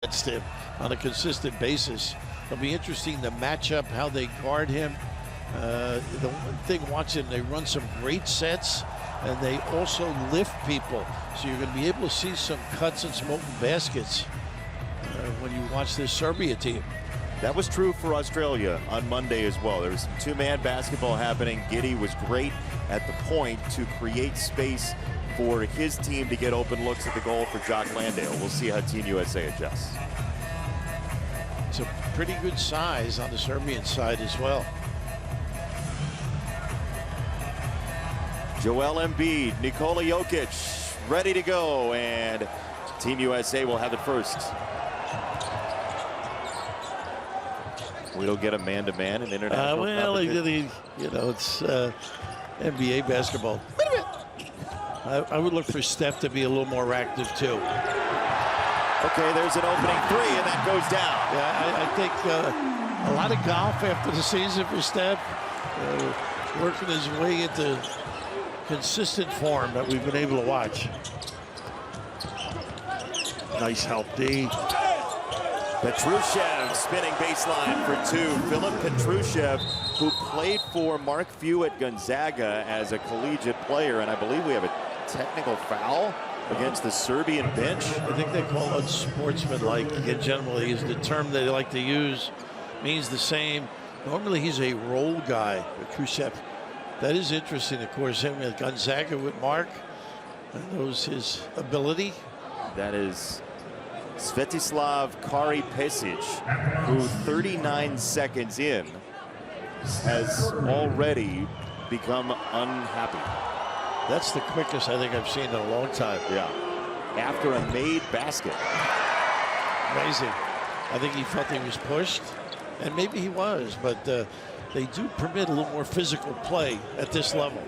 against him on a consistent basis. It'll be interesting to match up how they guard him. The one thing watching, they run some great sets and they also lift people. So you're going to be able to see some cuts and some open baskets when you watch this Serbia team. That was true for Australia on Monday as well. There was some two-man basketball happening. Giddey was great at the point to create space for his team to get open looks at the goal for Jock Landale. We'll see how Team USA adjusts. It's a pretty good size on the Serbian side as well. Joel Embiid, Nikola Jokic, ready to go, and Team USA will have it first. We don't get a man-to-man in international competition. You know, it's NBA basketball. Wait a minute. I would look for Steph to be a little more active too. Okay, there's an opening three, and that goes down. Yeah, I think a lot of golf after the season for Steph, working his way into consistent form that we've been able to watch. Nice help, D. Petrushev spinning baseline for two. Filip Petrushev, who played for Mark Few at Gonzaga as a collegiate player, and I believe we have a technical foul against the Serbian bench. I think they call it unsportsmanlike. Generally, is the term they like to use. Means the same. Normally, he's a role guy, Petrushev. That is interesting, of course, him at Gonzaga with Mark. That knows his ability. That is Svetislav Kari-Pesic, who 39 seconds in has already become unhappy. That's the quickest I think I've seen in a long time. Yeah. After a made basket. Amazing. I think he felt he was pushed, and maybe he was, but they do permit a little more physical play at this level.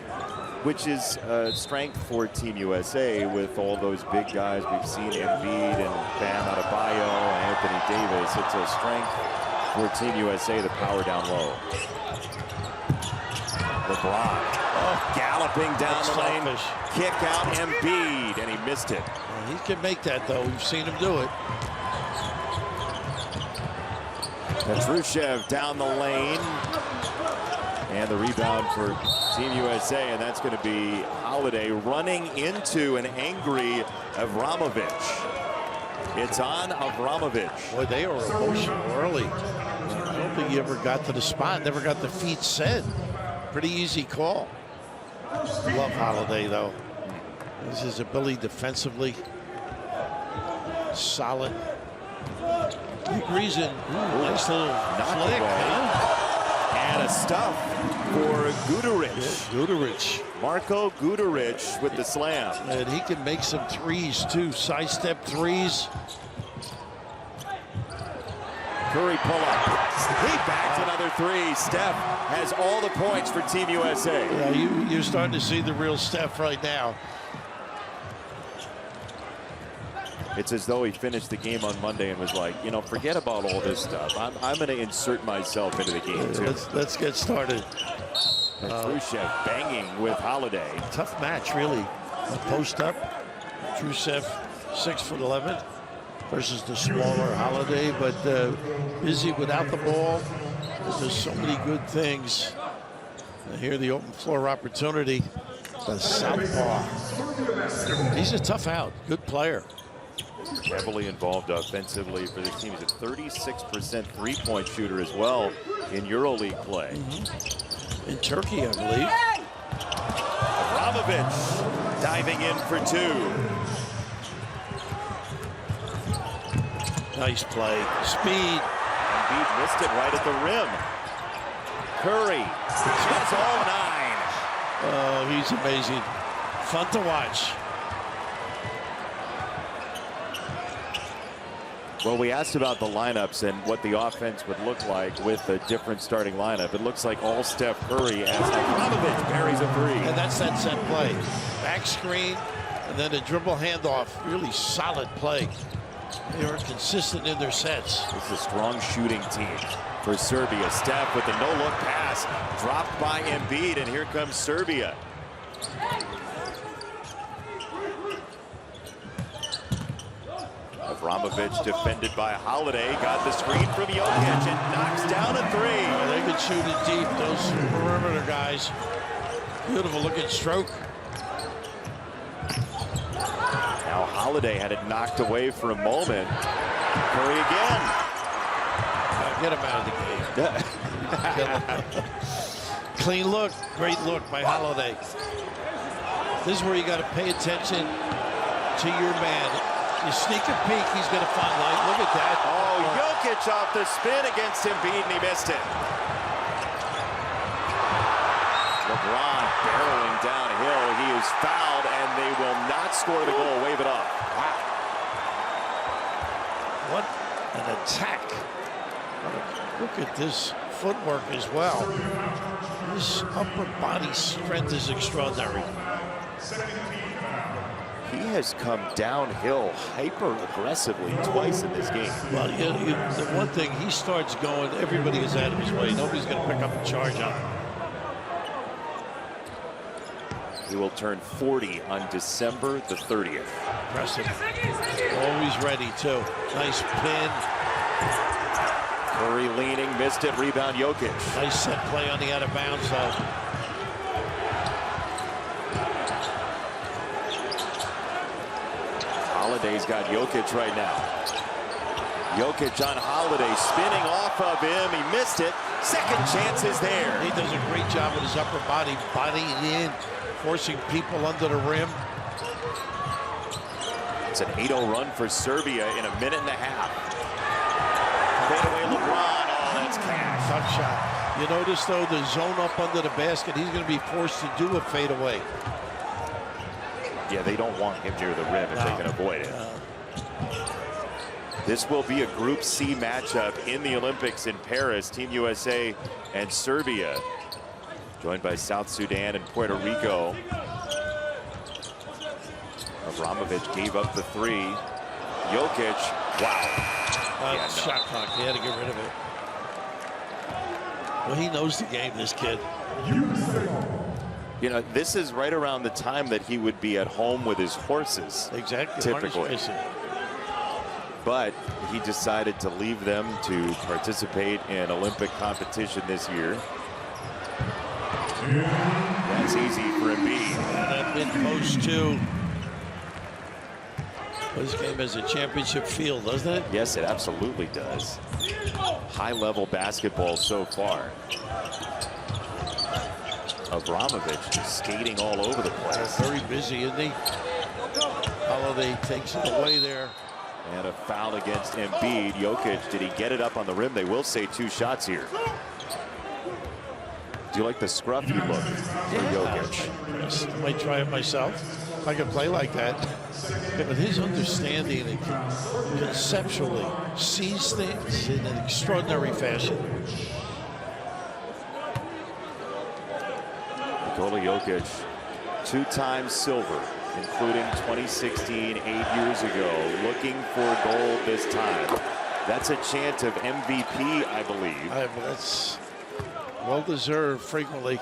Which is a strength for Team USA with all those big guys we've seen, Embiid and Bam Adebayo and Anthony Davis. It's a strength for Team USA to power down low. LeBron galloping down the lane, kick out Embiid, and he missed it. He can make that though. We've seen him do it. Petrushev down the lane. And the rebound for Team USA, and that's going to be Holiday running into an angry Avramovic. It's on Avramovic. Boy, they are emotional early. I don't think he ever got to the spot, never got the feet set. Pretty easy call. Love Holiday, though. This is ability defensively. Solid. Big reason. Nice little flick, huh? And a stuff for Guduric. Yeah, Guduric. Marko Guduric with the slam. And he can make some threes, too. Sidestep threes. Curry pull up. He bags another three. Steph has all the points for Team USA. Yeah, you're starting to see the real Steph right now. It's as though he finished the game on Monday and was like, you know, forget about all this stuff. I'm going to insert myself into the game, too. Let's get started. Petrushev banging with Holiday. Tough match, really. Post up. Petrushev 6'11" versus the smaller Holiday, but busy without the ball. There's so many good things. Here, the open floor opportunity. The southpaw. He's a tough out. Good player. Heavily involved offensively for this team. He's a 36% three-point shooter as well in EuroLeague play. In Turkey, I believe. Avramovic diving in for two. Nice play. Speed. Embiid missed it right at the rim. Curry. That's all 9. Oh, he's amazing. Fun to watch. Well, we asked about the lineups and what the offense would look like with a different starting lineup. It looks like all Steph Curry as Avramovic parries a three. And that's that set play. Back screen, and then a dribble handoff. Really solid play. They are consistent in their sets. This is a strong shooting team for Serbia. Steph with the no-look pass dropped by Embiid, and here comes Serbia. Abramovich defended by Holiday. Got the screen from Jokic and knocks down a three. They can shoot it deep, those perimeter guys. Beautiful looking stroke. Now Holiday had it knocked away for a moment. Curry again. Get him out of the game. Clean look, great look by Holiday. This is where you got to pay attention to your man. You sneak a peek, he's going to find light. Look at that. Oh, Jokic off the spin against Embiid, and he missed it. LeBron barreling downhill. He is fouled, and they will not score the goal. Wave it off. Wow. What an attack. Look at this footwork as well. This upper body strength is extraordinary. He has come downhill hyper-aggressively twice in this game. Well, the one thing, he starts going, everybody is out of his way. Nobody's going to pick up a charge on him. He will turn 40 on December the 30th. Impressive. Always ready, too. Nice pin. Curry leaning, missed it, rebound Jokic. Nice set play on the out of bounds, though. Holiday's got Jokic right now. Jokic on Holiday, spinning off of him. He missed it. Second chance is there. He does a great job with his upper body, bodying in, forcing people under the rim. It's an 8-0 run for Serbia in a minute and a half. Fadeaway LeBron. Oh, that's cash. Tough shot. You notice, though, the zone up under the basket, he's going to be forced to do a fadeaway. Yeah, they don't want him near the rim if they can avoid it. This will be a Group C matchup in the Olympics in Paris. Team USA and Serbia, joined by South Sudan and Puerto Rico. Abramovich gave up the three. Jokic, wow. Yeah, shot clock, he had to get rid of it. Well, he knows the game, this kid. You know, this is right around the time that he would be at home with his horses. Exactly. Typically. But he decided to leave them to participate in Olympic competition this year. That's easy for Embiid. That mid-post, too. This game has a championship feel, doesn't it? Yes, it absolutely does. High-level basketball so far. Abramovich just skating all over the place. Very busy, isn't he? Holiday takes it away there. And a foul against Embiid. Jokic, did he get it up on the rim? They will say 2 shots here. Do you like the scruffy look for Jokic? I might try it myself if I can play like that. But his understanding and conceptually sees things in an extraordinary fashion. Nikola Jokic, 2-time silver, including 2016, 8 years ago, looking for gold this time. That's a chant of MVP, I believe. That's well-deserved frequently.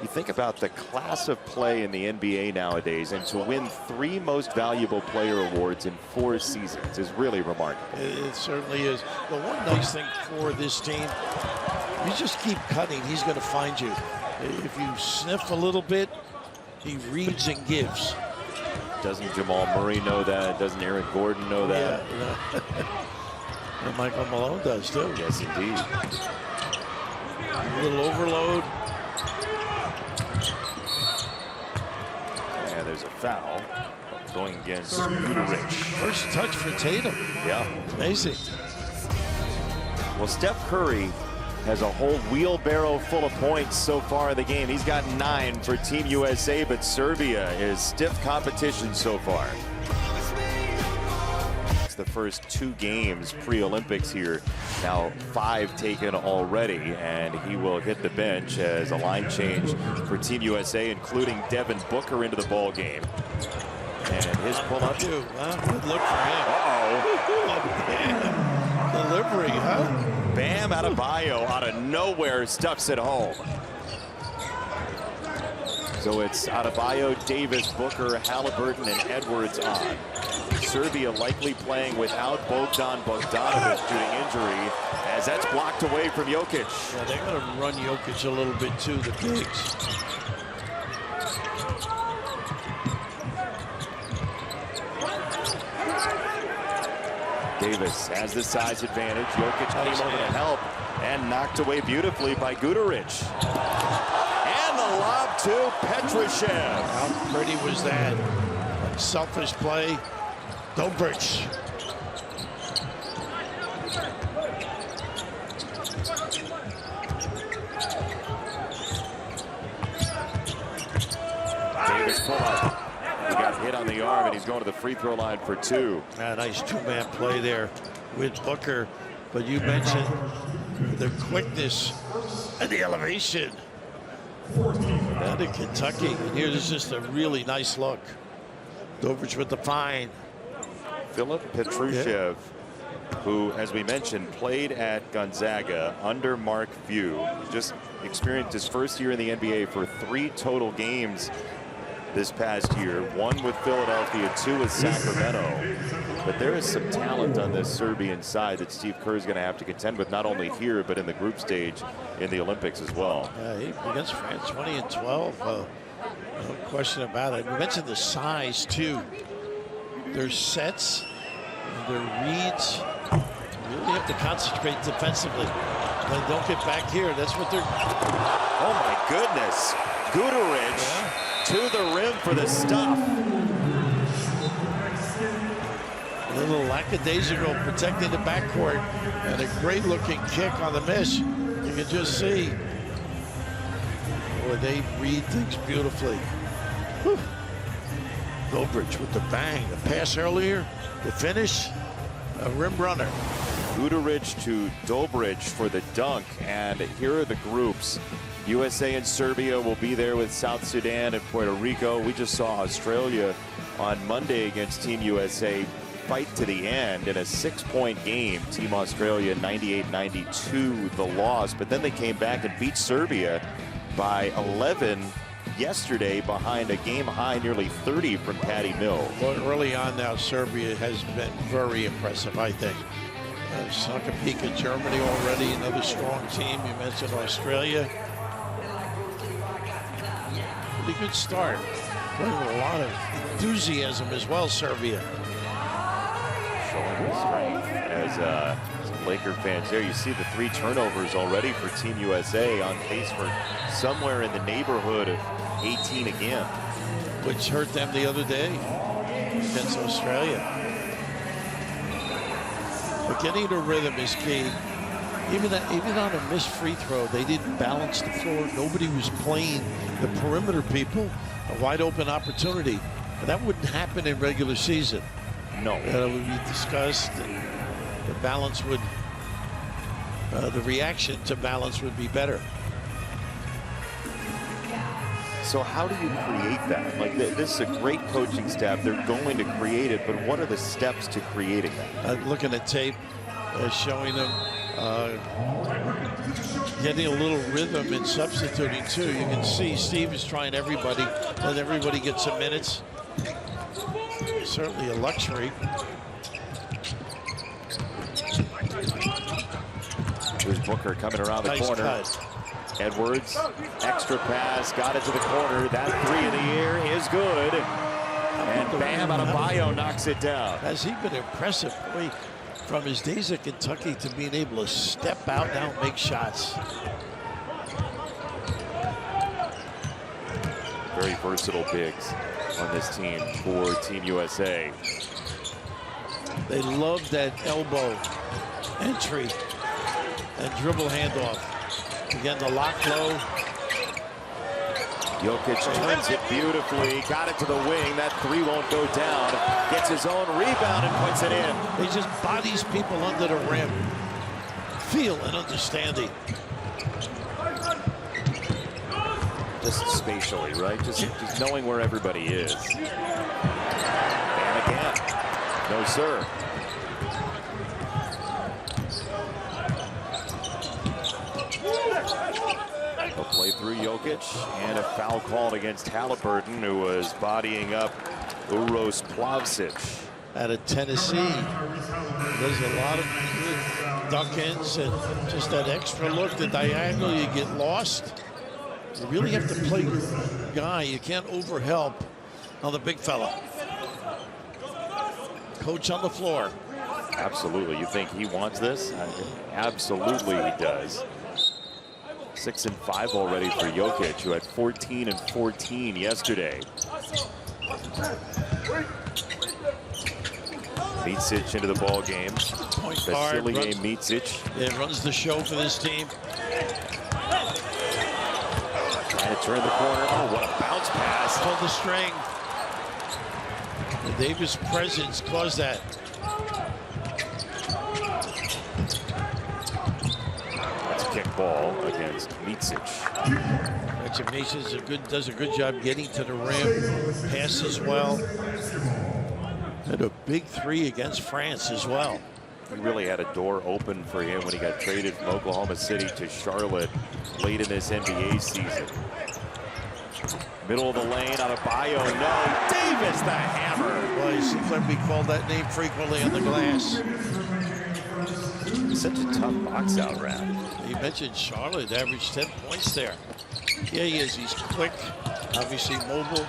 You think about the class of play in the NBA nowadays, and to win 3 most valuable player awards in 4 seasons is really remarkable. It certainly is. The one nice thing for this team, you just keep cutting, he's going to find you. If you sniff a little bit, he reads and gives. Doesn't Jamal Murray know that? Doesn't Aaron Gordon know that? Yeah. And Michael Malone does too. Yes, indeed. A little overload. And there's a foul going against Buderich. First touch for Tatum. Yeah. Amazing. Well, Steph Curry has a whole wheelbarrow full of points so far in the game. He's got 9 for Team USA, but Serbia is stiff competition so far. It's the first 2 games pre-Olympics here. Now 5 taken already, and he will hit the bench as a line change for Team USA, including Devin Booker into the ball game. And his pull-up. Good look for him. Delivery, huh? Bam Adebayo out of nowhere stuffs it home. So it's Adebayo, Davis, Booker, Halliburton, and Edwards on. Serbia likely playing without Bogdan Bogdanovic due to injury, as that's blocked away from Jokic. Yeah, they're going to run Jokic a little bit too, the bigs. Davis has the size advantage. Jokic came over to help and knocked away beautifully by Guduric. And the lob to Petrushev. How pretty was that? Selfish play. Dobric. Davis pull up. He got hit on the arm, and he's going to the free throw line for two. A nice two-man play there with Booker. But you mentioned the quickness and the elevation. Down to Kentucky. And here's just a really nice look. Dobric with the fine. Filip Petrushev, who, as we mentioned, played at Gonzaga under Mark Few. Just experienced his first year in the NBA for 3 total games this past year, 1 with Philadelphia, 2 with Sacramento. But there is some talent on this Serbian side that Steve Kerr is going to have to contend with, not only here, but in the group stage in the Olympics as well. Against France, 20-12, no question about it. We mentioned the size, too. Their sets, their reads, you really have to concentrate defensively. But don't get back here. That's what they're... Oh, my goodness. Guduric to the rim for the stuff. A little lackadaisical protecting the backcourt, and a great-looking kick on the miss. You can just see. Boy, they read things beautifully. Whew. Dobric with the bang. The pass earlier, the finish, a rim runner. Guduric to Dobric for the dunk, and here are the groups. USA and Serbia will be there with South Sudan and Puerto Rico. We just saw Australia on Monday against Team USA fight to the end in a 6-point game. Team Australia 98-92 the loss, but then they came back and beat Serbia by 11 yesterday behind a game-high nearly 30 from Patty Mills. Well, early on now, Serbia has been very impressive, I think. Sunk a peek at Germany already, another strong team. You mentioned Australia. Pretty good start. Playing with a lot of enthusiasm as well, Serbia. Showing strength as some Laker fans there. You see the 3 turnovers already for Team USA, on pace for somewhere in the neighborhood of 18 again. Which hurt them the other day against Australia. But getting to rhythm is key. Even on a missed free throw, they didn't balance the floor. Nobody was playing the perimeter people a wide open opportunity. But that wouldn't happen in regular season. No. It would be discussed, and the balance would, the reaction to balance would be better. So how do you create that? Like, this is a great coaching staff. They're going to create it, but what are the steps to creating that? Looking at tape, showing them getting a little rhythm and substituting too. You can see Steve is trying everybody, let everybody get some minutes. Certainly a luxury. Here's Booker coming around the Nice corner. cut. Edwards, extra pass, got it to the corner. That 3 in the air is good. And Bam Adebayo knocks it down. Has he been impressive? Boy, from his days at Kentucky to being able to step out now and make shots. Very versatile bigs on this team for Team USA. They love that elbow entry and dribble handoff. Again, the lock low. Jokic turns it beautifully, got it to the wing. That 3 won't go down. Gets his own rebound and puts it in. He just bodies people under the rim. Feel and understanding. Just spatially, right? Just knowing where everybody is. And again. No, sir. A play through Jokic, and a foul called against Halliburton, who was bodying up Uros Plavsic. out of Tennessee. There's a lot of good duck-ins and just that extra look, the diagonal, you get lost. You really have to play your guy. You can't overhelp on the big fella. Coach on the floor. Absolutely. You think he wants this? Absolutely he does. 6 and 5 already for Jokic, who had 14 and 14 yesterday. Micic into the ball game. Point guard. Micic. Yeah, runs the show for this team. Trying to turn the corner. Oh, what a bounce pass. Pull the string. The Davis presence caused that. That's a kick ball against Micic. Micic does a good job getting to the rim. Passes well. And a big three against France as well. He really had a door open for him when he got traded from Oklahoma City to Charlotte late in this NBA season. Middle of the lane on a bio. No. Davis, the hammer. Well, it seems like we call that name frequently on the glass. Such a tough box out round. You mentioned Charlotte averaged 10 points there. Yeah, he is. He's quick, obviously mobile.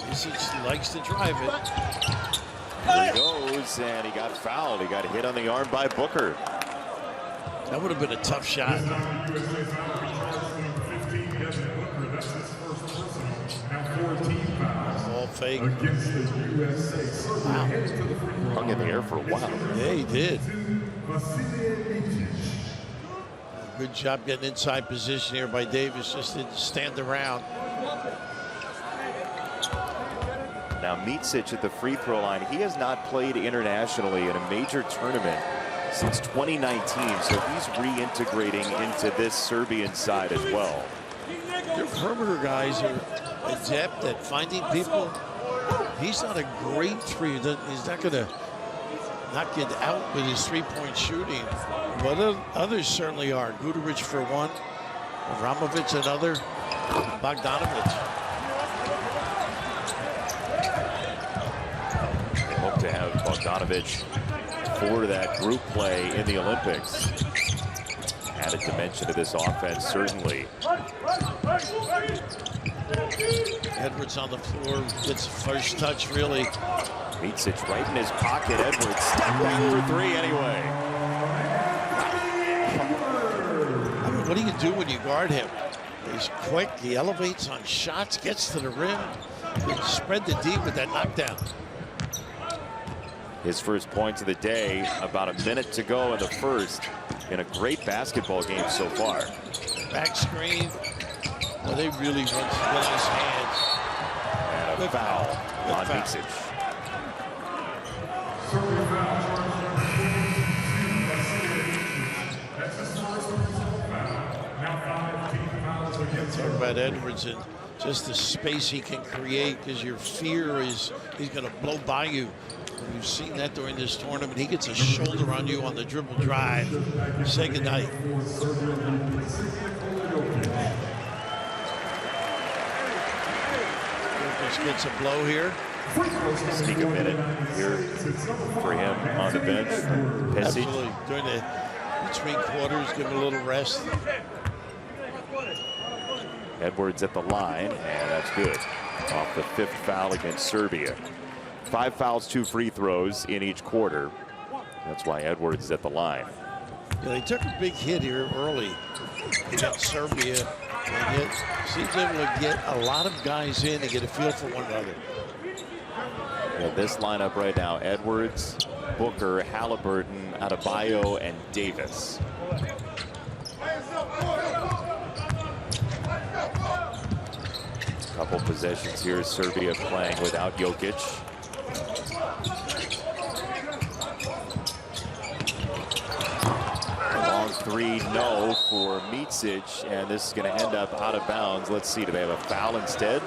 He likes to drive it. There he goes, and he got fouled. He got hit on the arm by Booker. That would have been a tough shot. Ball fake. Wow. Hung in the air for a while. Yeah, he did. Good job getting inside position here by Davis. Just didn't stand around. Now Micic at the free throw line. He has not played internationally in a major tournament since 2019, so he's reintegrating into this Serbian side as well. Your perimeter guys are adept at finding people. He's not a great three. He's not going to knock it out with his three-point shooting, but others certainly are. Gudovic for one, Avramovic another, Bogdanovic. Hope to have Bogdanovic for that group play in the Olympics. Added dimension to this offense, certainly. Edwards on the floor, gets first touch, really. Micic right in his pocket. Edwards step back for three anyway. I mean, what do you do when you guard him? He's quick, he elevates on shots, gets to the rim, and spread the D with that knockdown. His first points of the day, about a minute to go in the first, in a great basketball game so far. Back screen. Well, they really run his hands. And a foul on Micic. Talk about Edwards and just the space he can create, because your fear is he's going to blow by you. We've seen that during this tournament. He gets a shoulder on you on the dribble drive. Say goodnight. Jokic gets a blow here. Sneak a minute here for him on the bench. Absolutely. During the between quarters, give him a little rest. Edwards at the line, and that's good. Off the 5th foul against Serbia. 5 fouls, 2 free throws in each quarter. That's why Edwards is at the line. Yeah, they took a big hit here early against Serbia, and yet seems able to get a lot of guys in and get a feel for one another. Yeah, this lineup right now: Edwards, Booker, Halliburton, Adebayo, and Davis. Couple possessions here. Serbia playing without Jokic. Long three, no for Micic, and this is going to end up out of bounds. Let's see, do they have a foul instead?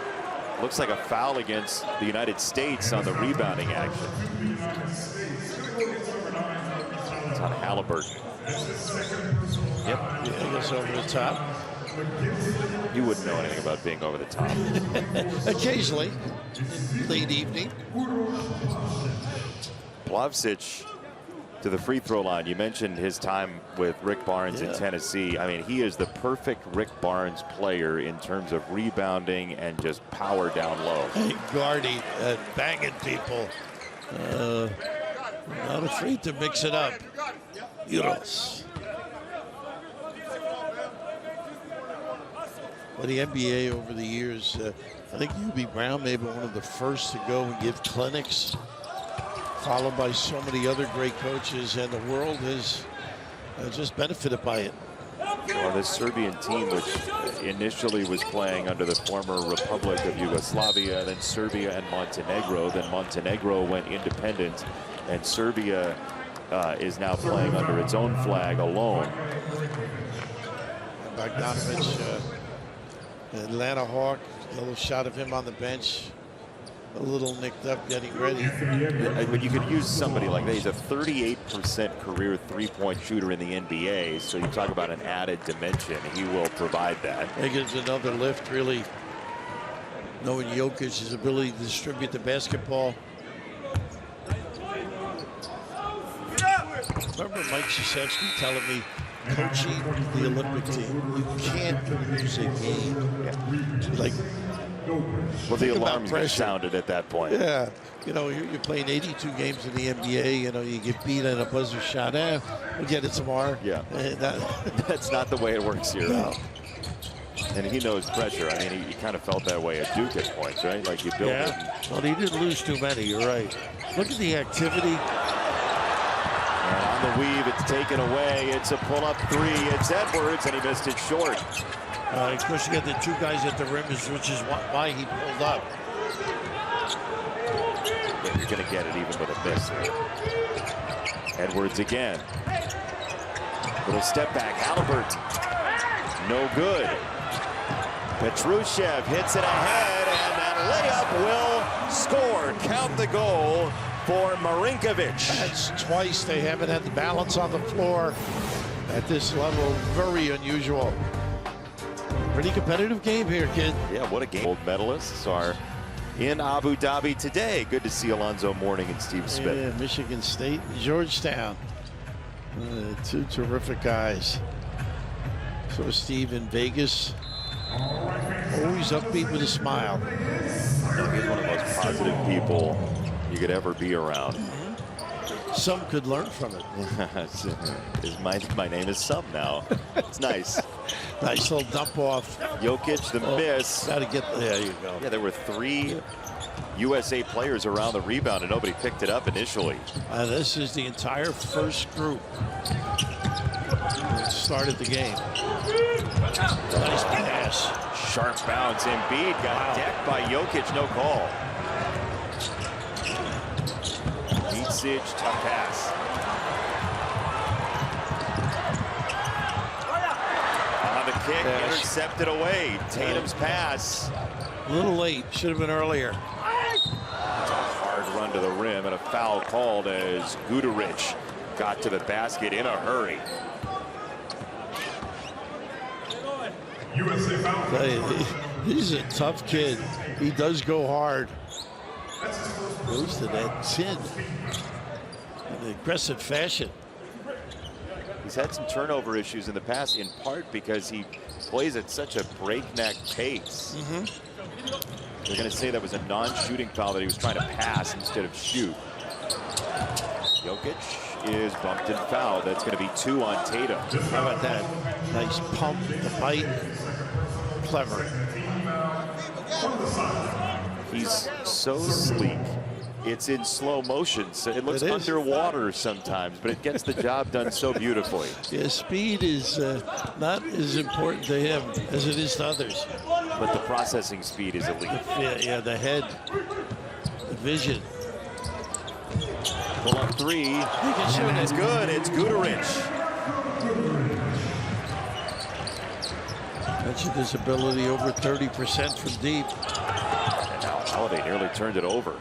Looks like a foul against the United States on the rebounding action. It's on Halliburton. Yep, he goes over the top. You wouldn't know anything about being over the top. Occasionally, late evening. Plavsic to the free throw line. You mentioned his time with Rick Barnes in Tennessee. I mean, he is the perfect Rick Barnes player in terms of rebounding and just power down low. Guarding and banging people. Not afraid to mix it up. Euros. Well, the NBA over the years, I think UB Brown may be one of the first to go and give clinics, followed by so many other great coaches, and the world has just benefited by it. Well, this Serbian team, which initially was playing under the former Republic of Yugoslavia, then Serbia and Montenegro, then Montenegro went independent, and Serbia is now playing under its own flag alone. Bogdanovic, Atlanta Hawk, a little shot of him on the bench, a little nicked up, getting ready. But you could use somebody like that. He's a 38% career three-point shooter in the NBA, so you talk about an added dimension. He will provide that. It gives another lift, really, knowing Jokic's ability to distribute the basketball. Remember Mike Krzyzewski telling me, coaching the Olympic team, you can't lose a game. Like, well, the alarms sounded at that point. Yeah, you know, you're playing 82 games in the NBA. You know, you get beat on a buzzer shot. We'll get it tomorrow. Yeah, that's not the way it works here. No. And he knows pressure. I mean, he kind of felt that way at Duke at points, right? Like you built it. Well, he didn't lose too many. You're right. Look at the activity. And on the weave, it's taken away. It's a pull-up three. It's Edwards, and he missed it short. Of course, you got the two guys at the rim, which is why he pulled up. But you're going to get it even with a miss. Edwards again. Little step back. Halliburton. No good. Petrushev hits it ahead, and that layup will score. Count the goal for Marinkovic. That's twice they haven't had the balance on the floor at this level. Very unusual. Pretty competitive game here, kid. Yeah, what a game. Gold medalists are in Abu Dhabi today. Good to see Alonzo Mourning and Steve Smith. Yeah, Michigan State, Georgetown. Two terrific guys. So Steve in Vegas, always upbeat with a smile. He's one of the most positive people you could ever be around. Some could learn from it. My name is Some now. It's nice. Nice little dump off. Jokic, the miss. Got to get there. You go. Yeah, there were 3 USA players around the rebound, and nobody picked it up initially. This is the entire first group that started the game. Nice pass. Sharp bounce. Embiid got decked by Jokic. No call. Micic, tough pass. On the kick, intercepted away. Tatum's pass. A little late. Should have been earlier. It's a hard run to the rim and a foul called as Guduric got to the basket in a hurry. He's a tough kid. He does go hard. Goes to that chin in an aggressive fashion. He's had some turnover issues in the past, in part because he plays at such a breakneck pace. They're going to say that was a non-shooting foul, that he was trying to pass instead of shoot. Jokic is bumped and fouled. That's going to be 2 on Tatum. How about that? Nice pump, the bite. Clever. He's so sleek. It's in slow motion, so it looks underwater sometimes, but it gets the job done so beautifully. Yeah, speed is not as important to him as it is to others. But the processing speed is elite. Yeah, the head, the vision. Pull up 3. And it's good. It's Guduric. Mentioned his ability over 30% from deep. And now Holiday nearly turned it over.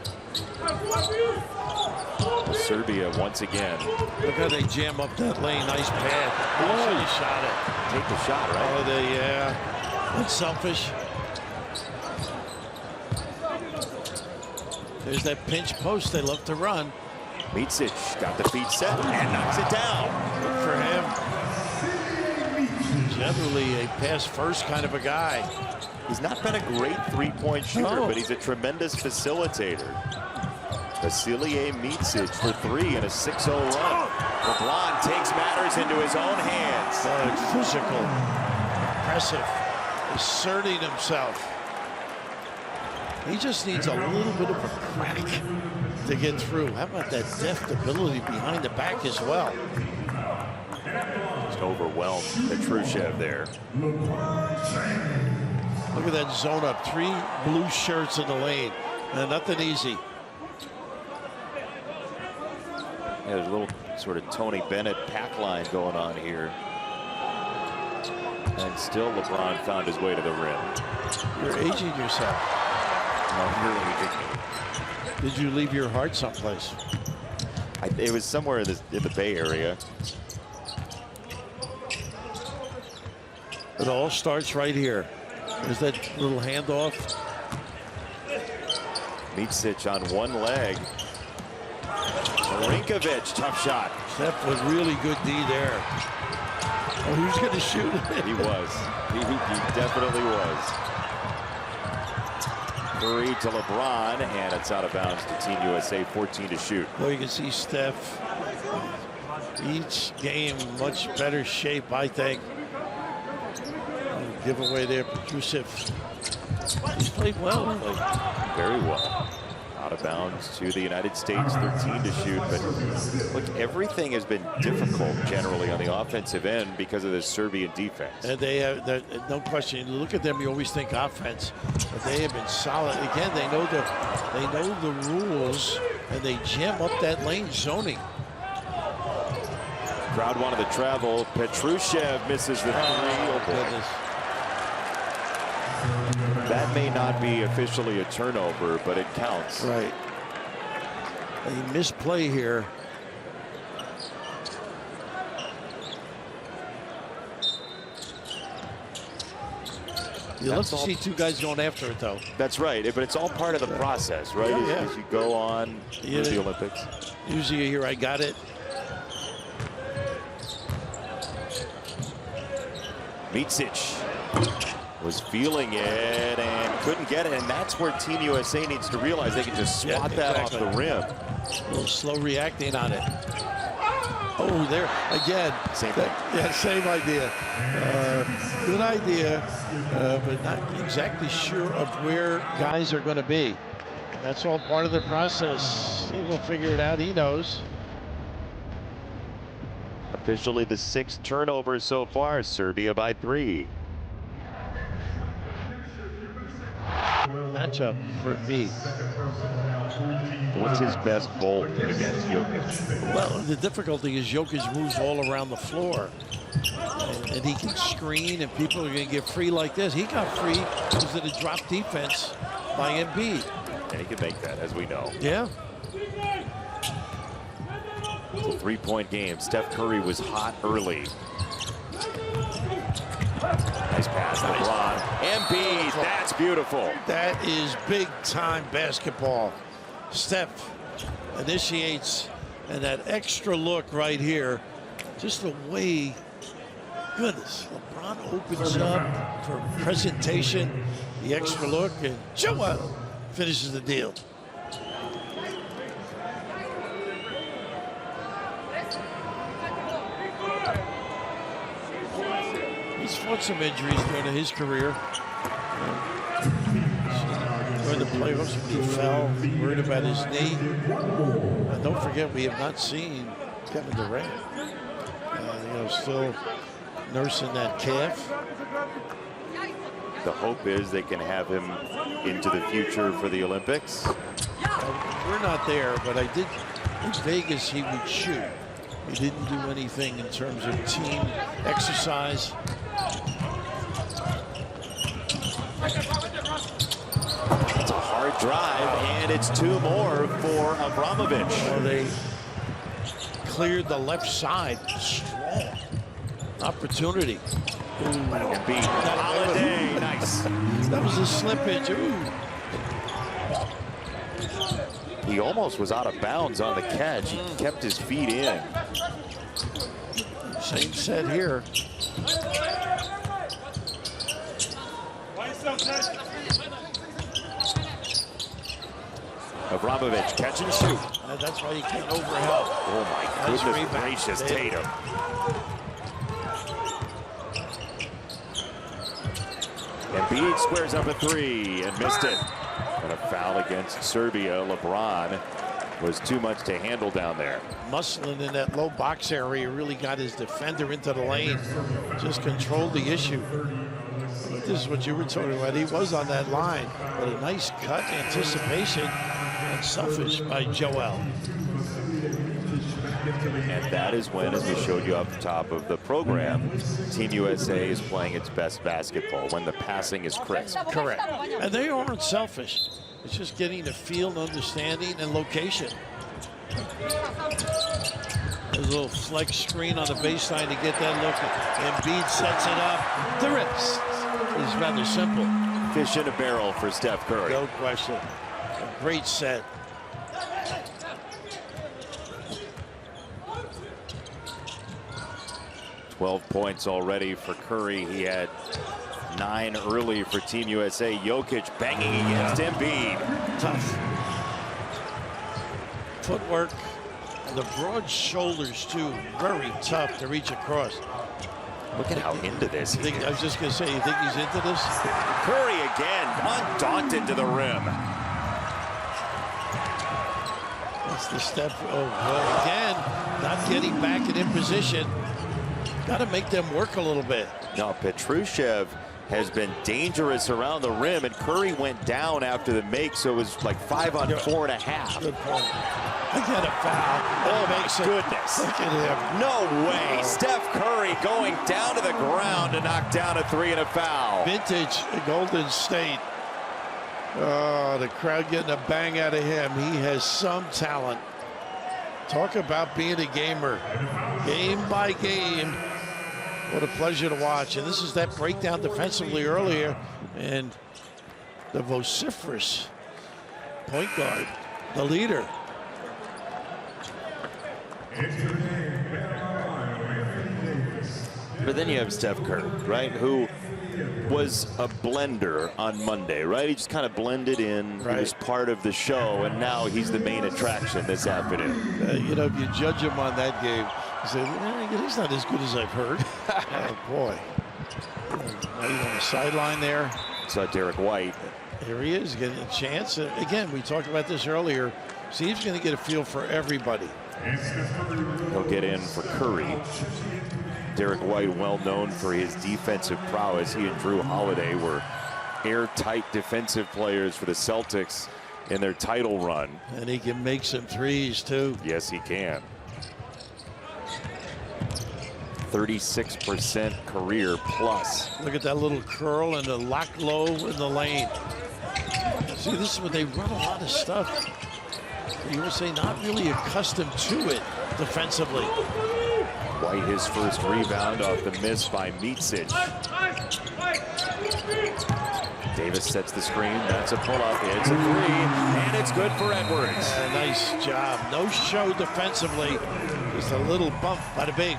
Serbia once again. Look how they jam up that lane. Nice pad. Oh, he shot it. Take the shot, right? Oh, yeah. That's selfish. There's that pinch post they love to run. Micic got the feet set and knocks it down. Good for him. Generally a pass first kind of a guy. He's not been a great three-point shooter, but he's a tremendous facilitator. Vasilije Micic for three in a 6-0 run. LeBron takes matters into his own hands. Physical, impressive, asserting himself. He just needs a little bit of a crack to get through. How about that deft ability behind the back as well? Just overwhelmed Petrushev there. Look at that zone up. 3 blue shirts in the lane. Nothing easy. Yeah, there's a little sort of Tony Bennett pack line going on here. And still LeBron found his way to the rim. You're aging yourself. No, you're aging. Did you leave your heart someplace? It was somewhere in the Bay Area. It all starts right here. There's that little handoff. Micic on one leg. Marinkovic, tough shot. Steph with really good D there. Oh, who's going to shoot it? He was. He definitely was. Curry to LeBron, and it's out of bounds to Team USA, 14 to shoot. Well, you can see Steph each game much better shape, I think. Giveaway there, Petrusev. He's played well lately. Very well. Out of bounds to the United States, 13 to shoot. But look, everything has been difficult generally on the offensive end because of this Serbian defense. And they have, no question. You look at them, you always think offense, but they have been solid. Again, they know the rules, and they jam up that lane zoning. Crowd wanted to travel. Petrushev misses the three. Oh, goodness. That may not be officially a turnover, but it counts. Right. A misplay here. You love to see two guys going after it, though. That's right, but it's all part of the process, right? Yeah. As you go on to the Olympics. Usually you hear, I got it. Micic was feeling it and couldn't get it, and that's where Team USA needs to realize they can just swat that off the rim. A little slow reacting on it. Oh, there again. Same thing. Yeah, same idea. Good idea, but not exactly sure of where guys are going to be. That's all part of the process. He will figure it out. He knows. Officially the 6th turnover so far. Serbia by 3. Matchup for me. What's his best bolt against Jokic? Well, the difficulty is Jokic moves all around the floor. And he can screen, and people are going to get free like this. He got free because of the drop defense by Embiid. And he can make that, as we know. Yeah. It's a 3-point game. Steph Curry was hot early. Nice pass, LeBron. Embiid, that's beautiful. That is big-time basketball. Steph initiates, and that extra look right here, just the way, goodness, LeBron opens up for presentation, the extra look, and Joel finishes the deal. He's fought some injuries during his career. During the playoffs, he fell, worried about his knee. Don't forget, we have not seen Kevin Durant. Still nursing that calf. The hope is they can have him into the future for the Olympics. We're not there, but I did in Vegas he would shoot. He didn't do anything in terms of team exercise. It's a hard drive, and it's 2 more for Abramovich. Well, cleared the left side. Strong opportunity. Embiid. Holiday. Nice. That was a slippage. Ooh. He almost was out of bounds on the catch. He kept his feet in. Same set here. Abramovich, catch and shoot. That's why you can't overhelp. Oh my Nice goodness rebound. gracious, Tatum. Embiid squares up a three and missed it. And a foul against Serbia. LeBron was too much to handle down there. Musselin in that low box area really got his defender into the lane. Just controlled the issue. But this is what you were talking about. He was on that line. But a nice cut, anticipation, and selfish by Joel. And that is when, as we showed you up the top of the program, Team USA is playing its best basketball, when the passing is crisp. Correct. And they aren't selfish. It's just getting the field, understanding, and location. There's a little flex screen on the baseline to get that look. Embiid sets it up. The rest is rather simple. Fish in a barrel for Steph Curry. No question. A great set. $12 points already for Curry. He had 9 early for Team USA. Jokic banging against Embiid. Tough. Footwork and the broad shoulders, too. Very tough to reach across. Look at how into this he I was just going to say, you think he's into this? Curry again, undaunted to the rim. That's the step. Oh, well, again, not getting back and in position. Got to make them work a little bit. Now, Petrusev has been dangerous around the rim, and Curry went down after the make, so it was like 5 on 4.5. Good point. Again, a foul. Oh, my goodness. Look at him. No way. Steph Curry going down to the ground to knock down a 3 and a foul. Vintage Golden State. Oh, the crowd getting a bang out of him. He has some talent. Talk about being a gamer. Game by game. What a pleasure to watch. And this is that breakdown defensively earlier. And the vociferous point guard, the leader. But then you have Steph Curry, right, who was a blender on Monday, right? He just kind of blended in. Right. He was part of the show, and now he's the main attraction this afternoon. You know, if you judge him on that game, you say, he's not as good as I've heard. Oh, boy. Right on the sideline there. Saw Derek White. Here he is, getting a chance. Again, we talked about this earlier. Steve's going to get a feel for everybody. He'll get in for Curry. Derek White, well known for his defensive prowess. He and Drew Holiday were airtight defensive players for the Celtics in their title run. And he can make some threes, too. Yes, he can. 36% career plus. Look at that little curl and the lock low in the lane. See, this is when they run a lot of stuff. You would say not really accustomed to it defensively. White, his first rebound off the miss by Micic. Davis sets the screen. That's a pull-up. It's a 3, and it's good for Edwards. Nice job. No show defensively. Just a little bump by the big.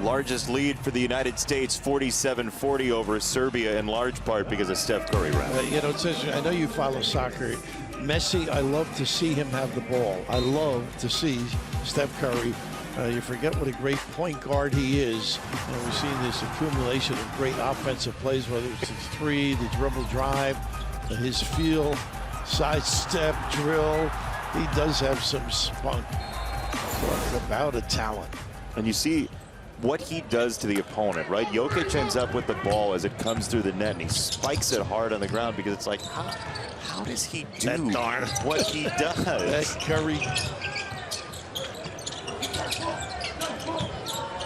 Largest lead for the United States, 47-40 over Serbia, in large part because of Steph Curry. You know, it says, I know you follow soccer. Messi, I love to see him have the ball. I love to see Steph Curry. You forget what a great point guard he is. And we've seen this accumulation of great offensive plays, whether it's the 3, the dribble drive, his feel, sidestep, drill. He does have some spunk. Talk about a talent. And you see what he does to the opponent, right? Jokic ends up with the ball as it comes through the net, and he spikes it hard on the ground because it's like, how does he do what he does? That Curry.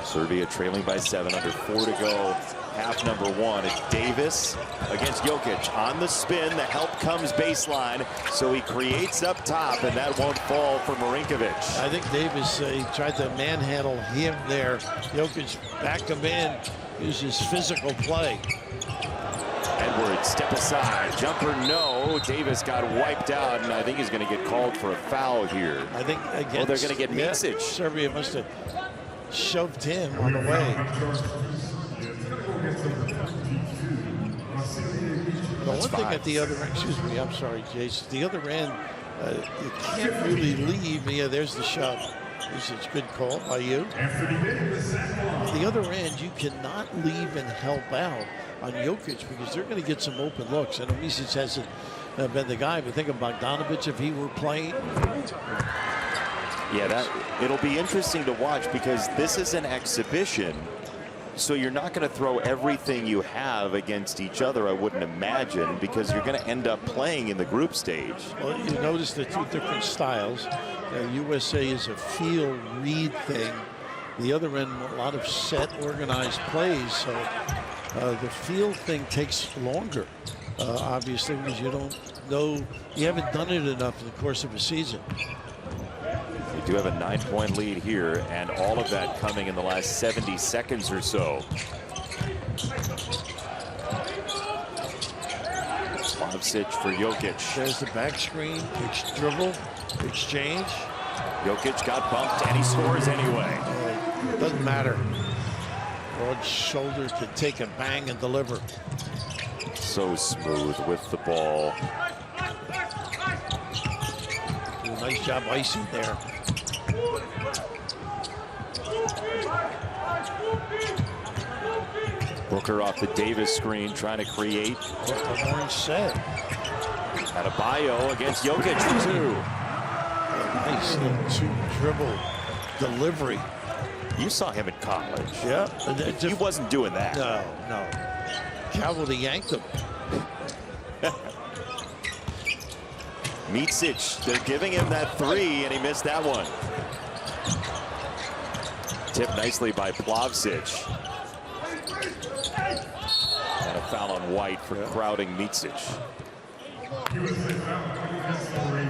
Serbia trailing by 7, under 4 to go half number one. It's Davis against Jokic. On the spin, the help comes baseline, so he creates up top, and that won't fall for Marinkovic. I think Davis, he tried to manhandle him there. Jokic backed him in, uses physical play. Edwards, step aside, jumper no. Davis got wiped out, and I think he's going to get called for a foul here. I think against, they're going to get Micic. Serbia must have shoved him on the way. The one thing at the other end, excuse me, I'm sorry, Jason. The other end, you can't really leave. Yeah, there's the shove. This is a good call by you. The other end, you cannot leave and help out on Jokic because they're going to get some open looks. I know Micic hasn't been the guy, but think of Bogdanovic if he were playing. Yeah, it'll be interesting to watch because this is an exhibition. So you're not going to throw everything you have against each other, I wouldn't imagine, because you're going to end up playing in the group stage. Well, you notice the two different styles. USA is a feel read thing. The other end, a lot of set, organized plays. So the feel thing takes longer, obviously, because you don't know, you haven't done it enough in the course of a season. We do have a 9-point lead here, and all of that coming in the last 70 seconds or so. Plavsic for Jokic. There's the back screen, dribble, exchange. Jokic got bumped, and he scores anyway. Doesn't matter. Broad shoulder to take a bang and deliver. So smooth with the ball. Nice job icing there. Booker off the Davis screen, trying to create. The orange set. Adebayo against Jokic for two. Nice little two-dribble delivery. You saw him in college. Yeah. He wasn't doing that. No. Cavalry yanked him. Micic, they're giving him that three, and he missed that one. Tipped nicely by Plavsic. And a foul on White for crowding Micic.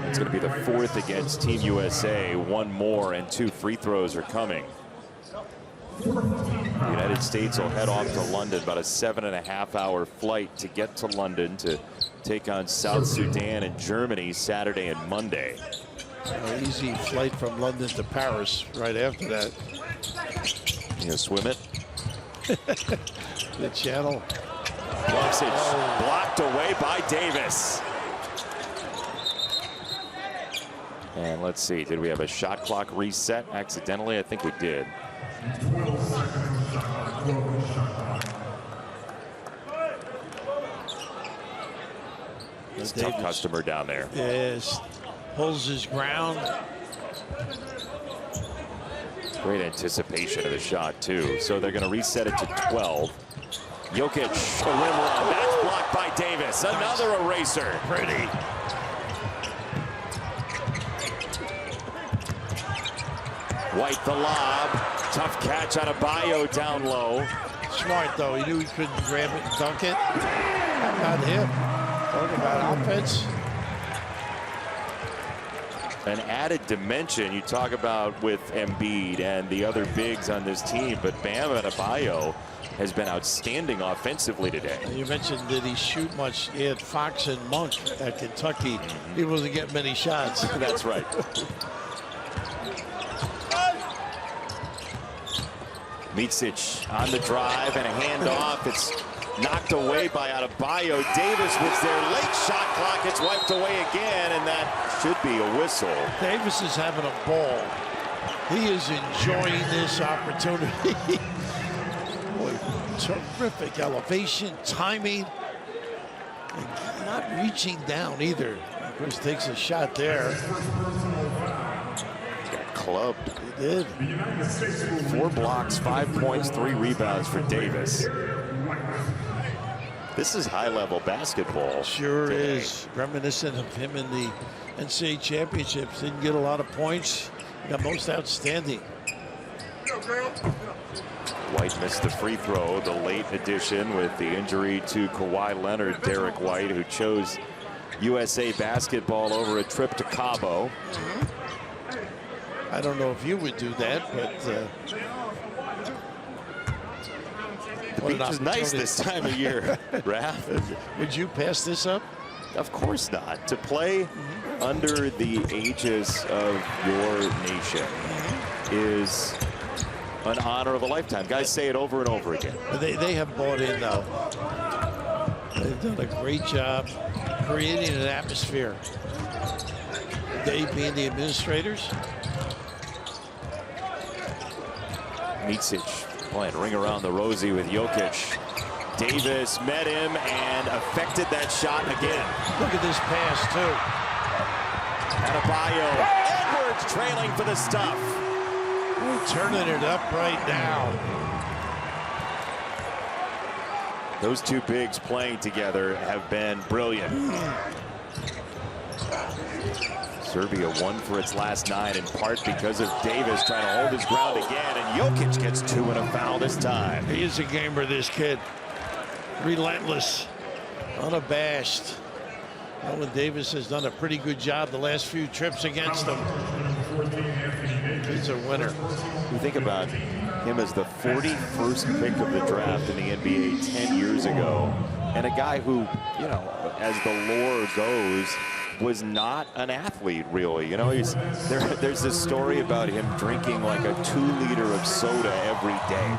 It's going to be the fourth against Team USA. One more, and 2 free throws are coming. The United States will head off to London, about a 7.5-hour flight to get to London to take on South Sudan and Germany Saturday and Monday. Easy flight from London to Paris right after that. You gonna swim it? The channel. Plavsic blocked away by Davis. And let's see, did we have a shot clock reset accidentally? I think we did. It's a tough customer down there. Yes, holds his ground. Great anticipation of the shot, too. So they're going to reset it to 12. Jokic, a rim run. That's blocked by Davis. Another eraser. Pretty. White the lob. Tough catch out of Adebayo down low. Smart, though. He knew he couldn't grab it and dunk it. How about him? Talk about offense. An added dimension you talk about with Embiid and the other bigs on this team, but Bam Adebayo has been outstanding offensively today. You mentioned did he shoot much? He had Fox and Monk at Kentucky. He wasn't getting many shots. That's right. Micic on the drive and a handoff. It's knocked away by Adebayo. Davis with their late shot clock. It's wiped away again, and that should be a whistle. Davis is having a ball. He is enjoying this opportunity. Boy, terrific elevation, timing, and not reaching down either. Of course, takes a shot there. Got clubbed. He did. 4 blocks, 5 points, 3 rebounds for Davis. This is high-level basketball. Sure today. is. Reminiscent of him in the NCAA championships. Didn't get a lot of points. Got most outstanding. White missed the free throw, the late addition with the injury to Kawhi Leonard. Derek White, who chose USA basketball over a trip to Cabo. I don't know if you would do that, but the beach is nice this time of year, Raph. Would you pass this up? Of course not. To play under the aegis of your nation is an honor of a lifetime. Guys say it over and over again. They have bought in, though. They've done a great job creating an atmosphere. They being the administrators. Micic playing ring around the rosy with Jokic. Davis met him and affected that shot again. Look at this pass, too. Adebayo. Edwards trailing for the stuff. We're turning it up right now. Those two bigs playing together have been brilliant. Serbia won for its last 9 in part because of Davis trying to hold his ground again, and Jokic gets 2 and a foul this time. He is a gamer, this kid. Relentless, unabashed. Owen Davis has done a pretty good job the last few trips against him. He's a winner. You think about him as the 41st pick of the draft in the NBA 10 years ago, and a guy who, you know, as the lore goes, was not an athlete, really. You know, there's this story about him drinking like a 2-liter of soda every day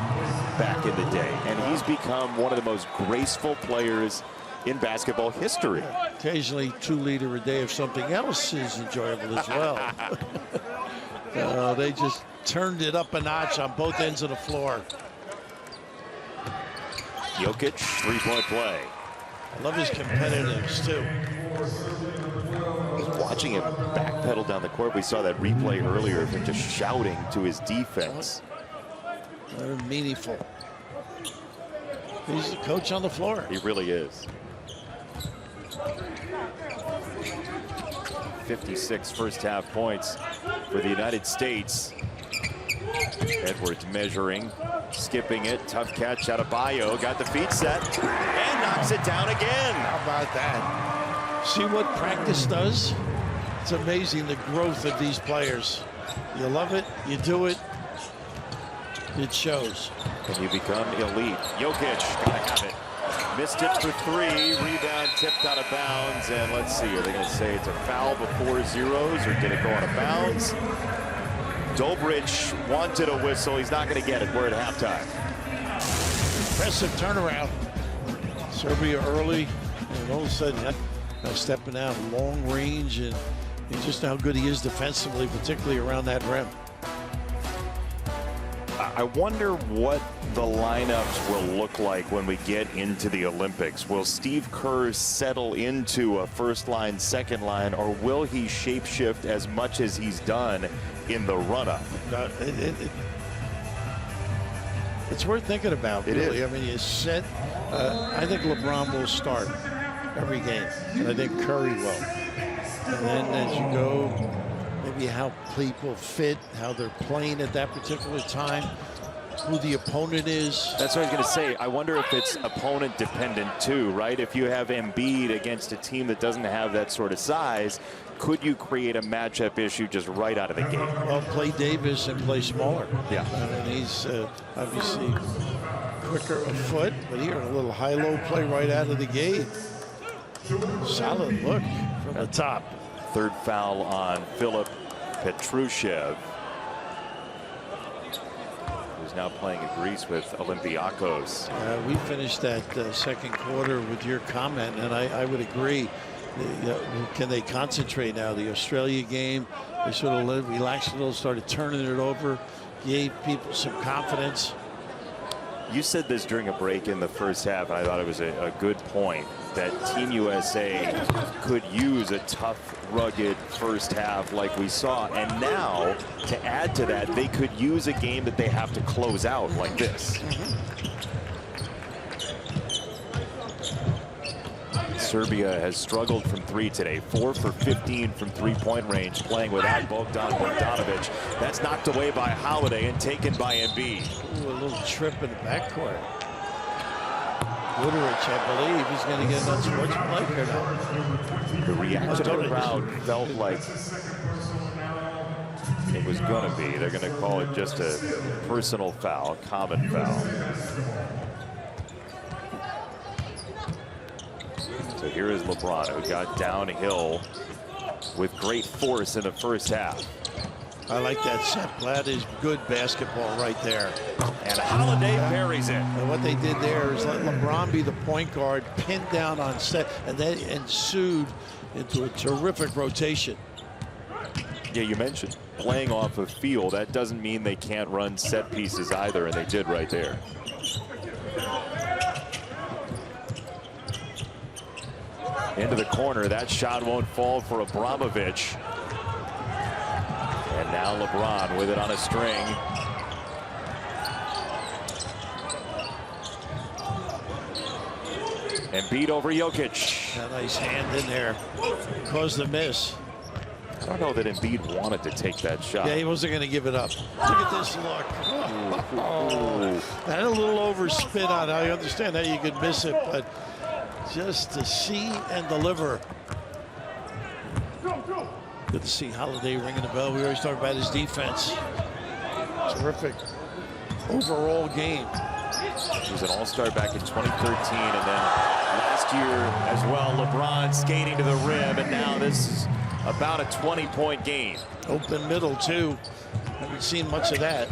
back in the day, and he's become one of the most graceful players in basketball history. Occasionally 2-liter a day of something else is enjoyable as well. They just turned it up a notch on both ends of the floor. Jokic, 3-point play. I love his competitiveness, too. Watching him backpedal down the court, we saw that replay earlier of him just shouting to his defense. They're meaningful. He's the coach on the floor. He really is. 56 first half points for the United States. Edwards measuring, skipping it, tough catch out of Adebayo, got the feet set, and knocks it down again. How about that? See what practice does? It's amazing the growth of these players. You love it, you do it, it shows. And you become elite. Jokic, gotta have it. Missed it for 3, rebound tipped out of bounds, and let's see, are they gonna say it's a foul before zeros, or did it go out of bounds? Dobrich wanted a whistle, he's not gonna get it, we're at halftime. Impressive turnaround. Serbia early, and all of a sudden, stepping out long range, and just how good he is defensively, particularly around that rim. I wonder what the lineups will look like when we get into the Olympics. Will Steve Kerr settle into a first line, second line, or will he shapeshift as much as he's done in the run-up? It's worth thinking about, really. I mean, you set, I think LeBron will start every game, and I think Curry will. And then as you go, maybe how people fit, how they're playing at that particular time, who the opponent is. That's what I was going to say. I wonder if it's opponent dependent too, right? If you have Embiid against a team that doesn't have that sort of size, could you create a matchup issue just right out of the gate? Well, play Davis and play smaller. Yeah. And he's obviously quicker of foot, but here a little high-low play right out of the gate. Solid look from the top. Third foul on Filip Petrushev, who's now playing in Greece with Olympiacos. We finished that second quarter with your comment, and I would agree. Can they concentrate now? The Australia game, they sort of relaxed a little, started turning it over, gave people some confidence. You said this during a break in the first half, and I thought it was a good point, that Team USA could use a tough, rugged first half like we saw. And now, to add to that, they could use a game that they have to close out like this. Serbia has struggled from three today. 4 for 15 from three-point range, playing without Bogdan Bogdanovic. That's knocked away by Holiday and taken by Embiid. Ooh, a little trip in the backcourt. Goodrich, I believe, he's going to get an unsportsmanlike here now. The reaction of the crowd felt like it was going to be. They're going to call it just a personal foul, common foul. So here is LeBron, who got downhill with great force in the first half. I like that set. That is good basketball right there. And Holiday parries it. And what they did there is let LeBron be the point guard, pinned down on set, and that ensued into a terrific rotation. Yeah, you mentioned playing off of field. That doesn't mean they can't run set pieces either, and they did right there. Into the corner. That shot won't fall for Abramovich. And now LeBron with it on a string. Embiid over Jokic. A nice hand in there. Caused the miss. I don't know that Embiid wanted to take that shot. Yeah, he wasn't going to give it up. Look at this look. Oh, and a little overspin on it. I understand how you could miss it, but just to see and deliver. Good to see Holiday ringing the bell. We always talk about his defense. Terrific overall game. He was an all-star back in 2013, and then last year as well, LeBron skating to the rim, and now this is about a 20-point game. Open middle, too. Haven't seen much of that.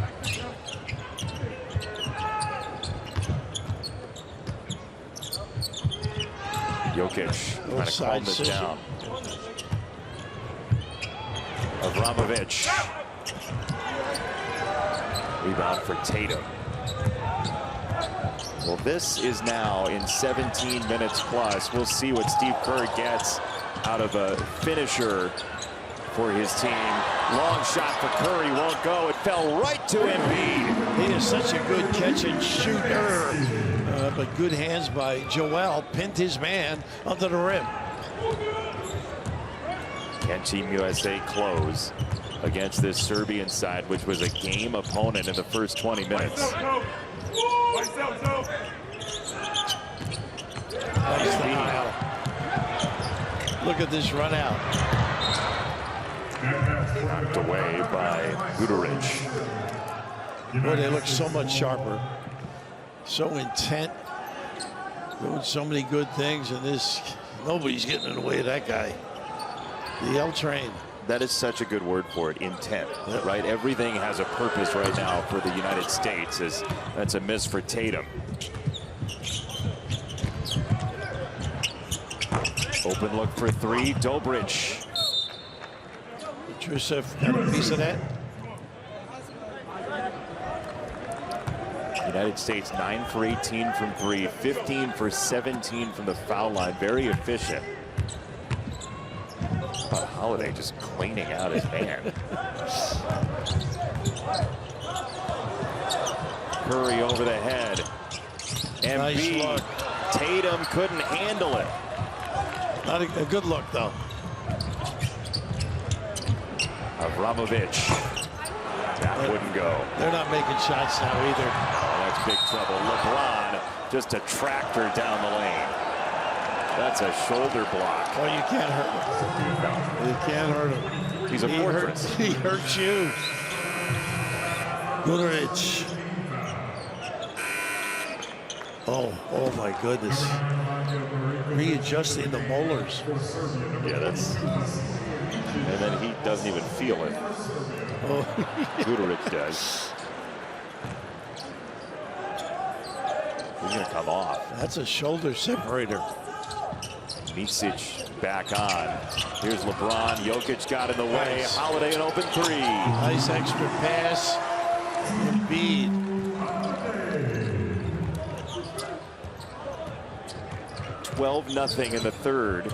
Jokic trying to calm this down. Abramovich. Rebound for Tatum. Well, this is now in 17 minutes plus. We'll see what Steve Kerr gets out of a finisher for his team. Long shot for Curry, won't go. It fell right to Embiid. He is such a good catch and shooter. But good hands by Joel. Pinned his man under the rim. Can Team USA close against this Serbian side, which was a game opponent in the first 20 minutes? Look at this run out. Knocked away by Guduric. Boy, they look so much sharper. So intent. Doing so many good things, and this, nobody's getting in the way of that guy. The L train. That is such a good word for it, intent, right? Everything has a purpose right now for the United States. That's a miss for Tatum. Open look for three, Dobric. Joseph got a piece of that. United States 9 for 18 from three, 15 for 17 from the foul line. Very efficient. But Holiday just cleaning out his man. Curry over the head. Embiid. Nice look. Tatum couldn't handle it. Not a good look, though. Abramovich. That wouldn't go. They're not making shots now either. Oh, that's big trouble. LeBron just a tractor down the lane. That's a shoulder block. Oh, you can't hurt him. No. You can't hurt him. He's a fortress. He hurts you. Guduric. Oh my goodness. Readjusting the molars. Yeah, that's. And then he doesn't even feel it. Oh. Guduric does. He's going to come off. That's a shoulder separator. Micic back on. Here's LeBron. Jokic got in the way. Nice. Holiday an open three. Nice extra pass. Embiid. 12-0 in the third.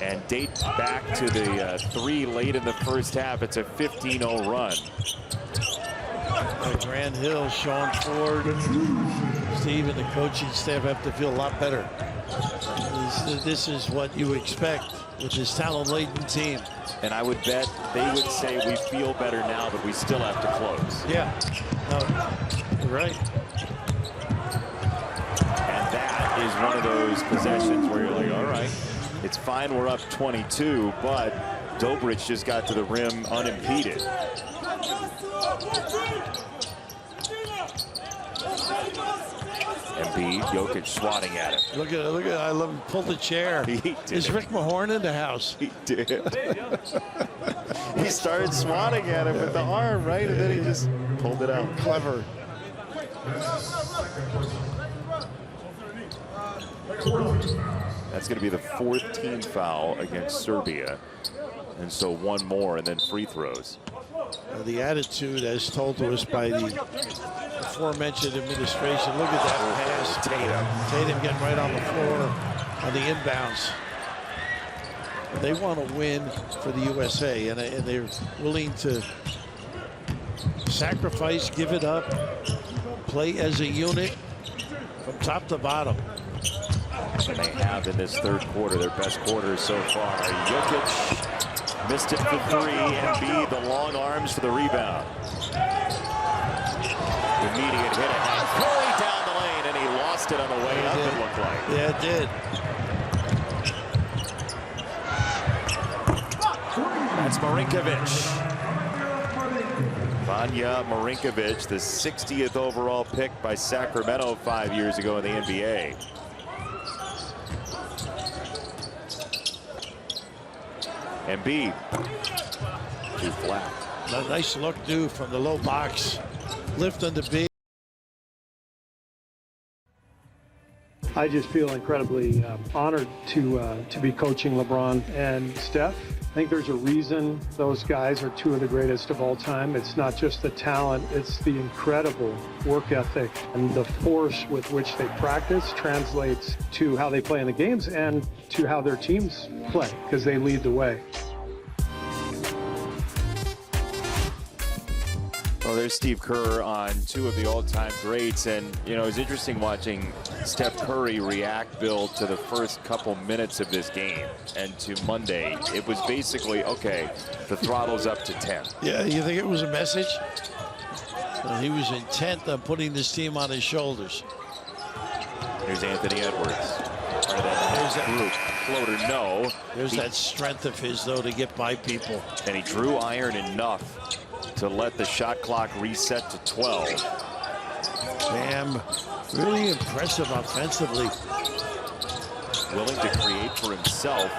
And date back to the three late in the first half. It's a 15-0 run. Grant Hill, Sean Ford, Steve, and the coaching staff have to feel a lot better. This is what you expect with this talent-laden team. And I would bet they would say we feel better now, but we still have to close. Yeah, no, you're right. And that is one of those possessions where you're like, all right, it's fine, we're up 22, but Dobrich just got to the rim unimpeded. Embiid, Jokic swatting at him. Look at I love him. Pull the chair. He did. Is Rick Mahorn in the house? He did. He started swatting at him with the arm, right? And then he just pulled it out. Clever. That's going to be the 4th team foul against Serbia. And so one more and then free throws. The attitude, as told to us by the aforementioned administration. Look at that pass. Tatum getting right on the floor on the inbounds. They want to win for the USA, and they're willing to sacrifice, give it up, play as a unit from top to bottom. And they have in this 3rd quarter their best quarter so far. Jokic missed it for 3. Embiid, the long arms for the rebound. Immediate hit ahead. Curry down the lane, and he lost it on the way up, it looked like. Yeah, it did. That's Marinkovic. Vanja Marinkovic, the 60th overall pick by Sacramento 5 years ago in the NBA. Embiid, too flat. A nice look, dude, from the low box. Lift on the B. I just feel incredibly honored to be coaching LeBron and Steph. I think there's a reason those guys are 2 of the greatest of all time. It's not just the talent, it's the incredible work ethic and the force with which they practice translates to how they play in the games and to how their teams play, because they lead the way. Well, there's Steve Kerr on 2 of the all-time greats, and you know, it's interesting watching Steph Curry react, Bill, to the first couple minutes of this game, and to Monday. It was basically, okay, the throttle's up to 10. Yeah, you think it was a message? Well, he was intent on putting this team on his shoulders. Here's Anthony Edwards. There's that group. Floater, no. There's that strength of his, though, to get by people. And he drew iron enough to let the shot clock reset to 12. Bam, really impressive offensively. Willing to create for himself.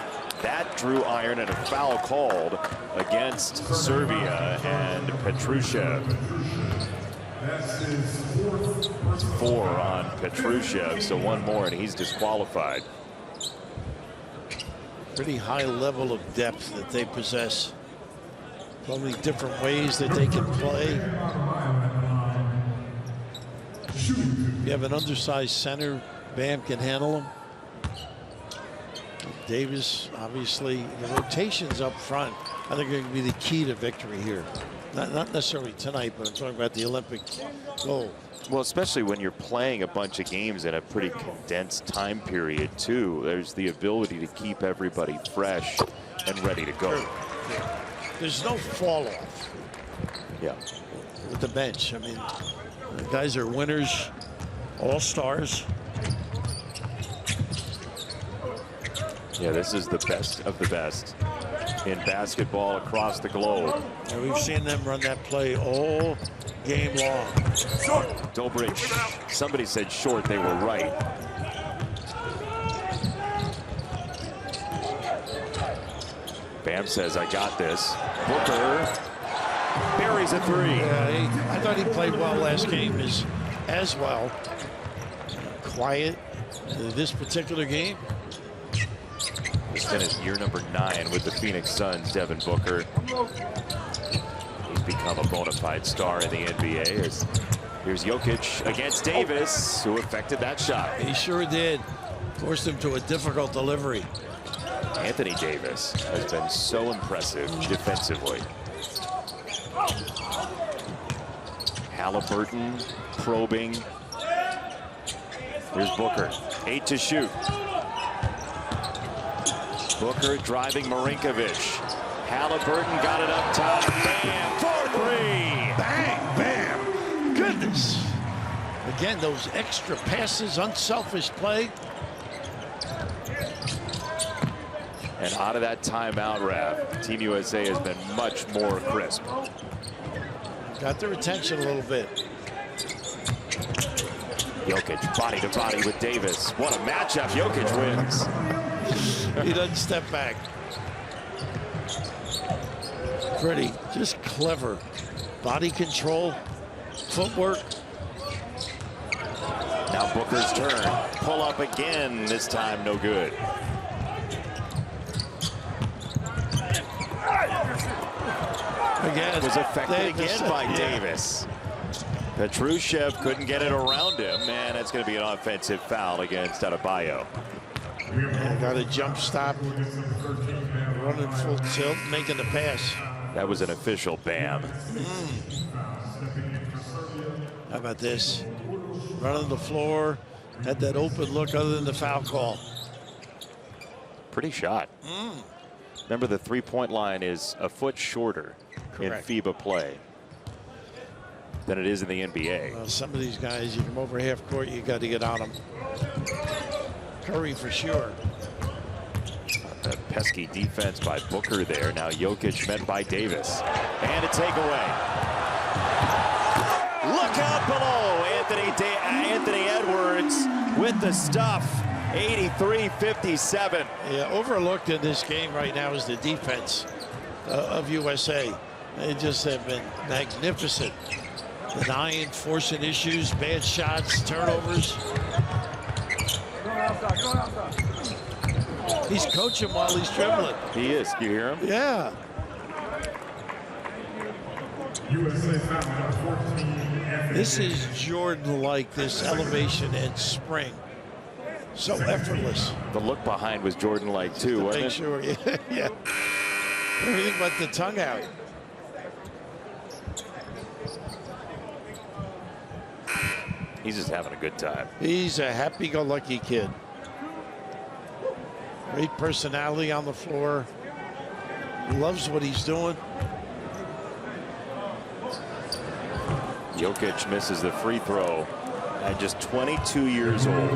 That drew iron and a foul called against Serbia and Petrushev. 4 on Petrushev, so 1 more and he's disqualified. Pretty high level of depth that they possess. So many different ways that they can play. You have an undersized center, Bam can handle him. Davis, obviously, the rotations up front, I think are going to be the key to victory here. Not necessarily tonight, but I'm talking about the Olympic goal. Well, especially when you're playing a bunch of games in a pretty condensed time period, too. There's the ability to keep everybody fresh and ready to go. Yeah. There's no fall off. Yeah. With the bench. I mean, the guys are winners, all-stars. Yeah, this is the best of the best in basketball across the globe. And we've seen them run that play all game long. Dobrich, somebody said short, they were right. Bam says, I got this. Booker buries a 3. Yeah, I thought he played well last game as well. Quiet this particular game. He's finished year number 9 with the Phoenix Suns, Devin Booker. He's become a bona fide star in the NBA. Here's Jokic against Davis, who affected that shot. He sure did. Forced him to a difficult delivery. Anthony Davis has been so impressive defensively. Halliburton probing. Here's Booker, 8 to shoot. Booker driving Marinkovic. Halliburton got it up top. Bam, 4-3. Bang, bam. Goodness. Again, those extra passes, unselfish play. And out of that timeout, Rav, Team USA has been much more crisp. Got their attention a little bit. Jokic body to body with Davis. What a matchup. Jokic wins. He doesn't step back. Pretty, just clever. Body control, footwork. Now Booker's turn. Pull up again. This time no good. Again, Was affected Davis, again by yeah. Davis. Petrusev couldn't get it around him, and it's going to be an offensive foul against Adebayo. Yeah, got a jump stop, running full tilt, making the pass. That was an official bam. How about this? Running the floor, had that open look other than the foul call. Pretty shot. Remember, the three-point line is a foot shorter Correct. in FIBA play than it is in the NBA. Well, some of these guys, you come over half court, you got to get on them. Curry for sure. A pesky defense by Booker there. Now Jokic met by Davis. And a takeaway. Look out below. Anthony Edwards with the stuff. 83-57. Yeah, overlooked in this game right now is the defense of USA. They just have been magnificent. Denying, forcing issues, bad shots, turnovers. He's coaching while he's dribbling. He is. You hear him? Yeah. This is Jordan-like, this elevation and spring. So effortless. The look behind was Jordan-like too, wasn't Make it? sure, yeah. Everything but the tongue out. He's just having a good time. He's a happy-go-lucky kid. Great personality on the floor. Loves what he's doing. Jokic misses the free throw at just 22 years old.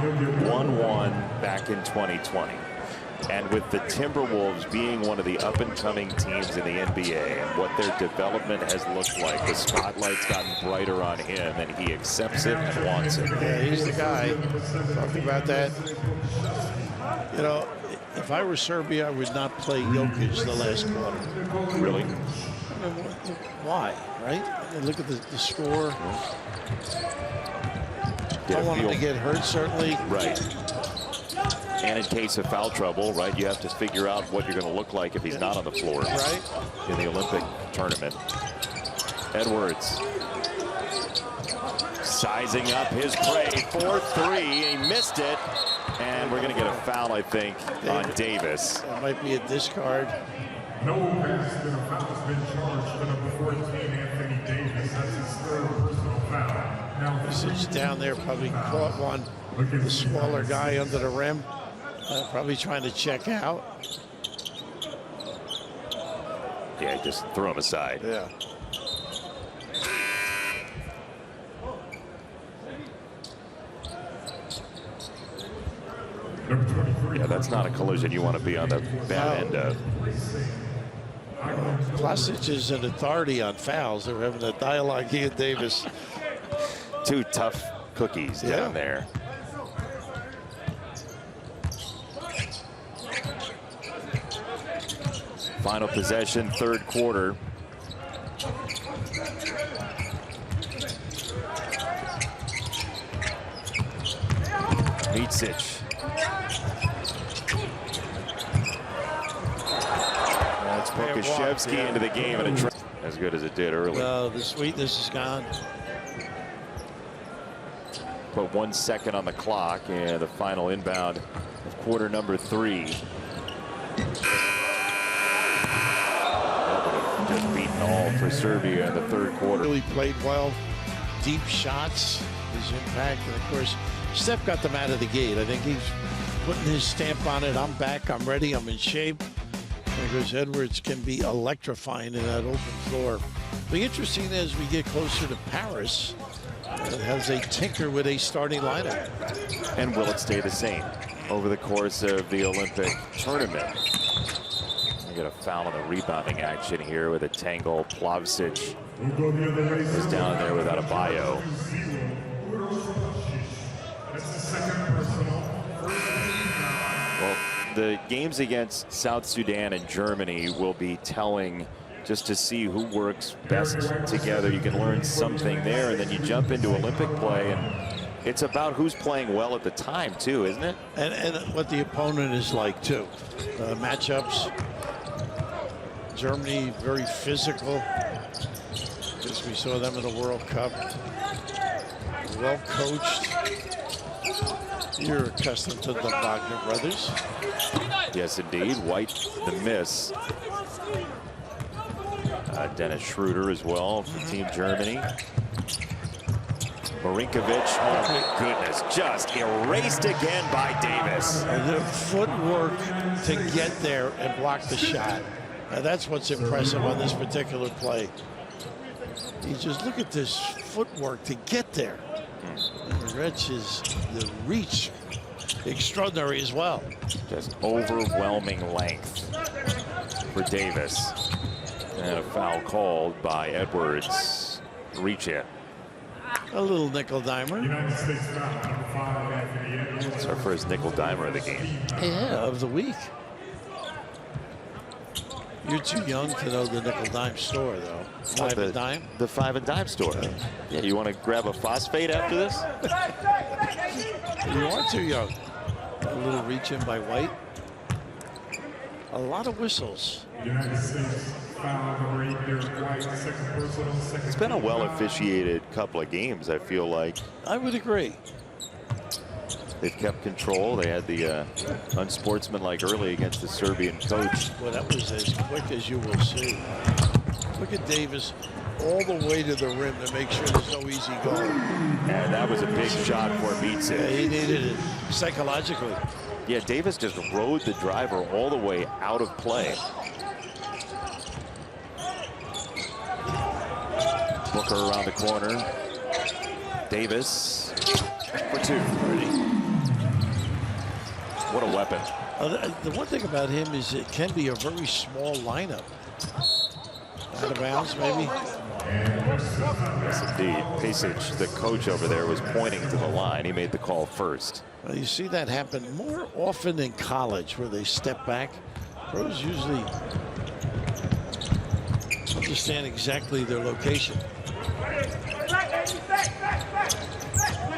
1-1 back in 2020. And with the Timberwolves being one of the up-and-coming teams in the NBA and what their development has looked like, the spotlight's gotten brighter on him, and he accepts it and wants it. Yeah, he's the guy. Talking about that. You know, if I were Serbia, I would not play Jokic the last quarter. Really? I mean, why, right? And look at the score. Don't want him to get hurt, certainly. Right. And in case of foul trouble, right, you have to figure out what you're going to look like if he's not on the floor. Right. In the Olympic tournament. Edwards. Sizing up his play. 4-3. He missed it. And we're going to get a foul, I think, on Davis. It might be a discard. No pass and a foul has been charged for number 14, Anthony Davis. That's his third personal foul. Now He's down there, probably caught one. The smaller guy under the rim, probably trying to check out. Yeah, just threw him aside. Yeah. number 23. Yeah, that's not a collision you want to be on the bad end of. Klasic is an authority on fouls. They're having a dialogue, he and Davis. Two tough cookies down there. Final possession, third quarter. Micic. That's Pokashevsky into the game and a as good as it did early. No, the sweetness is gone. Put 1 second on the clock and the final inbound of quarter number 3. That would have just beaten all for Serbia in the third quarter. Really played well. Deep shots, his impact, and of course, Steph got them out of the gate. I think he's putting his stamp on it. I'm back, I'm ready, I'm in shape. Because Edwards can be electrifying in that open floor. Be interesting as we get closer to Paris. It has a tinker with a starting lineup. And will it stay the same over the course of the Olympic tournament? We get a foul on the rebounding action here with a tangle. Plavsic is down there without a bio. Well, the games against South Sudan and Germany will be telling, just to see who works best together. You can learn something there, and then you jump into Olympic play, and it's about who's playing well at the time too, isn't it? And what the opponent is like too. Matchups. Germany very physical, as we saw them in the World Cup. Well coached. You're accustomed to the Wagner brothers. Yes, indeed. White, the miss. Dennis Schroeder as well for Team Germany. Marinkovic, oh my goodness, just erased again by Davis. The footwork to get there and block the shot. Now that's what's impressive on this particular play. You just look at this footwork to get there. And the reach extraordinary as well. Just overwhelming length for Davis. And a foul called by Edwards. Reach it. A little nickel dimer. It's our first nickel dimer of the game. Yeah, of the week. You're too young to know the nickel dime store, though. Five and dime? The 5 and dime store. Yeah, you want to grab a phosphate after this? You are too young. A little reach in by White. A lot of whistles. It's been a well-officiated couple of games, I feel like. I would agree. They've kept control. They had the unsportsmanlike early against the Serbian coach. Well, that was as quick as you will see. Look at Davis all the way to the rim to make sure there's no easy goal. And that was a big shot for Mitsic. Yeah, he needed it psychologically. Yeah, Davis just rode the driver all the way out of play. Booker around the corner. Davis for two. What a weapon. The one thing about him is it can be a very small lineup. Out of bounds, maybe. Yes, indeed. Pasic, the coach over there, was pointing to the line. He made the call first. Well, you see that happen more often in college where they step back. Pros usually understand exactly their location.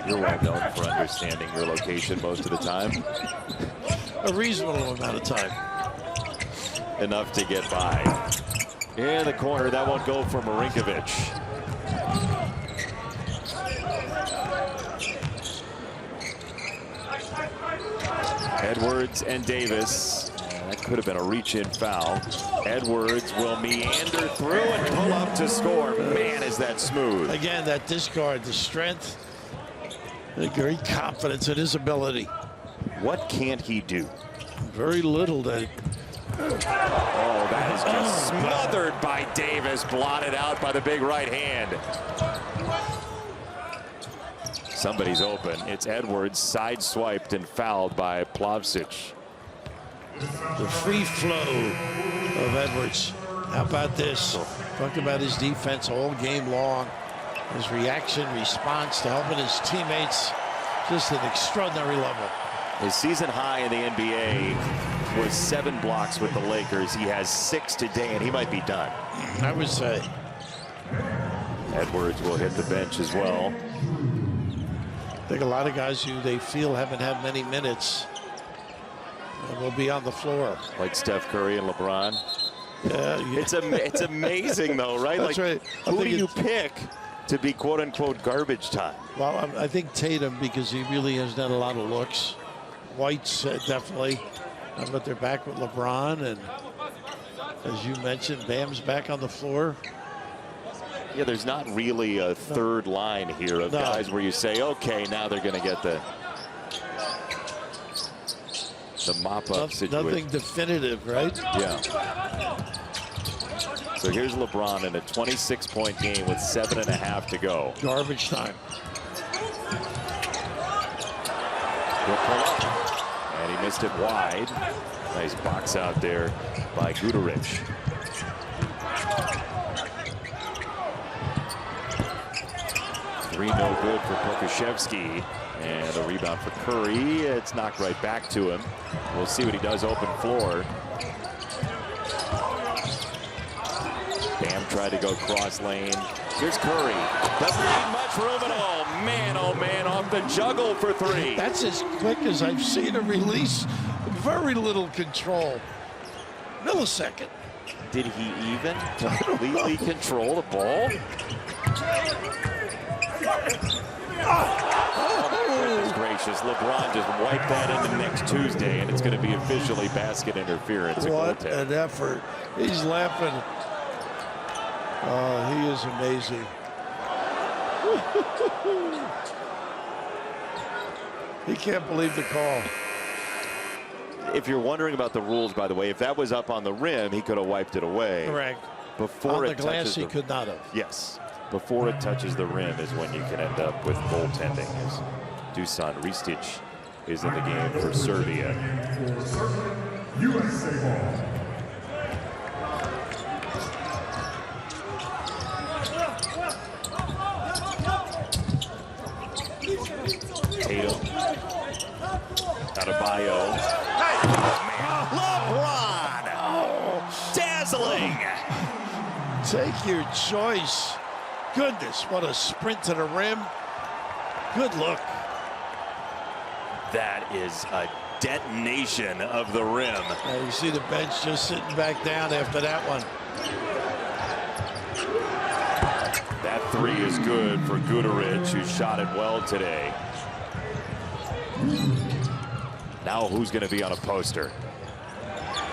You're well known for understanding your location most of the time. A reasonable amount of time. Enough to get by. In the corner, that won't go for Marinkovic. Edwards and Davis. That could have been a reach-in foul. Edwards will meander through and pull up to score. Man, is that smooth. Again, that discard, the strength, the great confidence in his ability. What can't he do? Very little. That. Oh, that is just smothered by Davis, blotted out by the big right hand. Somebody's open. It's Edwards, sideswiped and fouled by Plavsic. The free flow of Edwards. How about this? Talked about his defense all game long. His reaction, response to helping his teammates. Just an extraordinary level. His season high in the NBA was 7 blocks with the Lakers. He has 6 today, and he might be done. I would say. Edwards will hit the bench as well. I think a lot of guys who they feel haven't had many minutes will be on the floor. Like Steph Curry and LeBron. Yeah. It's amazing, though, right? That's like, right. Who do you pick to be quote-unquote garbage time? Well, I think Tatum, because he really has done a lot of looks. White's definitely. But they're back with LeBron, and as you mentioned, Bam's back on the floor. Yeah, there's not really a third line here of guys where you say, okay, now they're going to get the... the mop-up situation. Nothing definitive, right? Yeah. So here's LeBron in a 26-point game with 7.5 to go. Garbage time. He'll pull up. And he missed it wide. Nice box out there by Guduric. Three no good for Pokashevsky. And a rebound for Curry. It's knocked right back to him. We'll see what he does open floor. Bam tried to go cross lane. Here's Curry. Doesn't need much room at all. Man, oh man, off the juggle for three. That's as quick as I've seen a release. Very little control. Millisecond. Did he even completely control the ball? Goodness gracious, LeBron just wiped that into next Tuesday, and it's going to be officially basket interference. What an effort. He's laughing. Oh, he is amazing. He can't believe the call. If you're wondering about the rules, by the way, if that was up on the rim, he could have wiped it away. Correct. Before on it the glass, touches he could not have. Yes. Before it touches the rim is when you can end up with goaltending. As Dusan Ristic is in the game for Serbia. USA ball. Tatum. Adebayo. Hey! LeBron! Dazzling! Take your choice. Goodness, what a sprint to the rim. Good look. That is a detonation of the rim. You see the bench just sitting back down after that one. That three is good for Guduric, who shot it well today. Now who's going to be on a poster?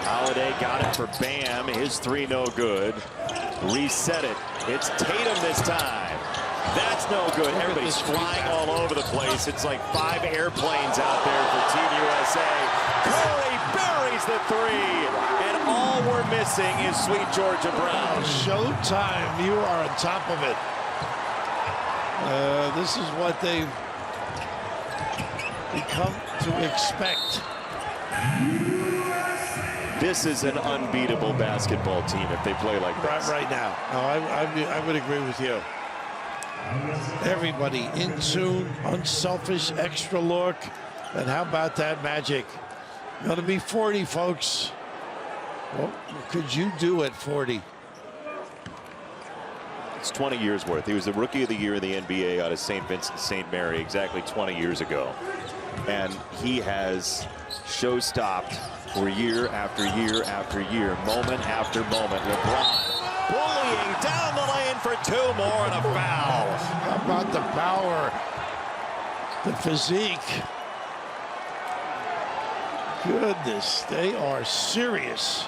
Holiday got it for Bam. His three no good. Reset it. It's Tatum this time. That's no good. Everybody's flying all over the place. It's like 5 airplanes out there for Team USA. Curry buries the three. And all we're missing is sweet Georgia Brown. Showtime. You are on top of it. This is what they've become to expect. This is an unbeatable basketball team if they play like this. Right now. No, I would agree with you. Everybody in tune, unselfish, extra look. And how about that magic? Going to be 40, folks. What could you do at 40? It's 20 years worth. He was the Rookie of the Year in the NBA out of St. Vincent St. Mary exactly 20 years ago. And he has show-stopped for year after year after year, moment after moment. LeBron bullying down the lane for 2 more and a foul. How about the power, the physique? Goodness, they are serious.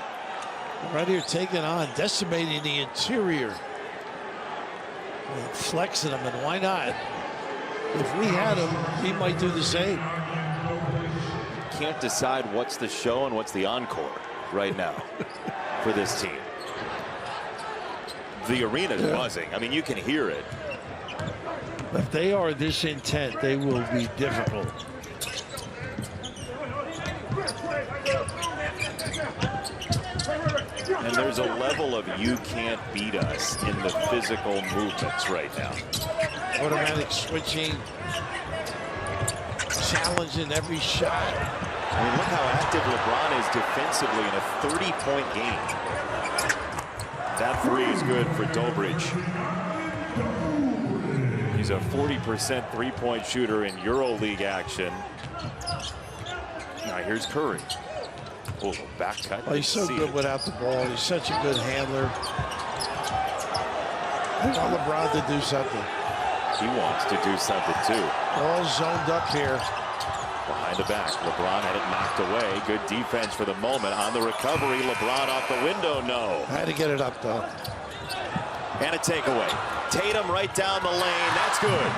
Right here taking on, decimating the interior. Flexing them, and why not? If we had him, he might do the same. Can't decide what's the show and what's the encore right now for this team. The arena's buzzing. I mean, you can hear it. If they are this intent, they will be difficult. And there's a level of you can't beat us in the physical movements right now. Automatic switching, challenging every shot. I mean, look how active LeBron is defensively in a 30-point game. That three is good for Dobric. He's a 40% three-point shooter in EuroLeague action. Now here's Curry. Oh, back cut. Oh, he's so good without the ball. He's such a good handler. I want LeBron to do something. He wants to do something too. All zoned up here. Behind the back, LeBron had it knocked away. Good defense for the moment. On the recovery, LeBron off the window, no. Had to get it up though. And a takeaway. Tatum right down the lane. That's good.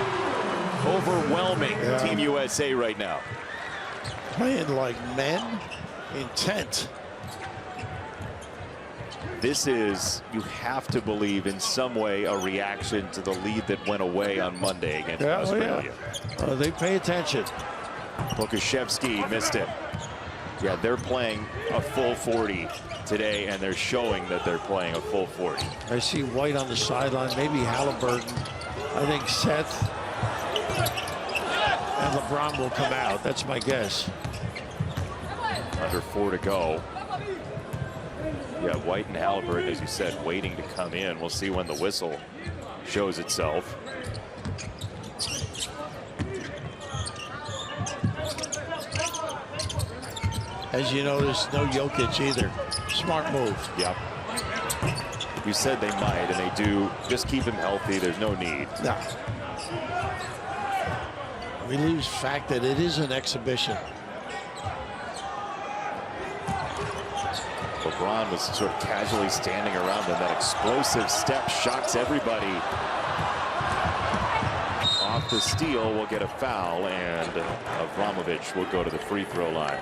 Overwhelming Team USA right now. playing like men, intent. This is, you have to believe, in some way a reaction to the lead that went away on Monday against Australia. They pay attention. Lukashevsky missed it. Yeah, they're playing a full 40 today, and they're showing that they're playing a full 40. I see White on the sideline, maybe Halliburton. I think Seth and LeBron will come out. That's my guess. Under 4 to go. Yeah, White and Halliburton, as you said, waiting to come in. We'll see when the whistle shows itself. As you notice, no Jokic either. Smart move. Yep. You said they might, and they do. Just keep him healthy. There's no need. No. We lose fact that it is an exhibition. LeBron was sort of casually standing around, and that explosive step shocks everybody. Off the steal, will get a foul, and Avramovic will go to the free throw line.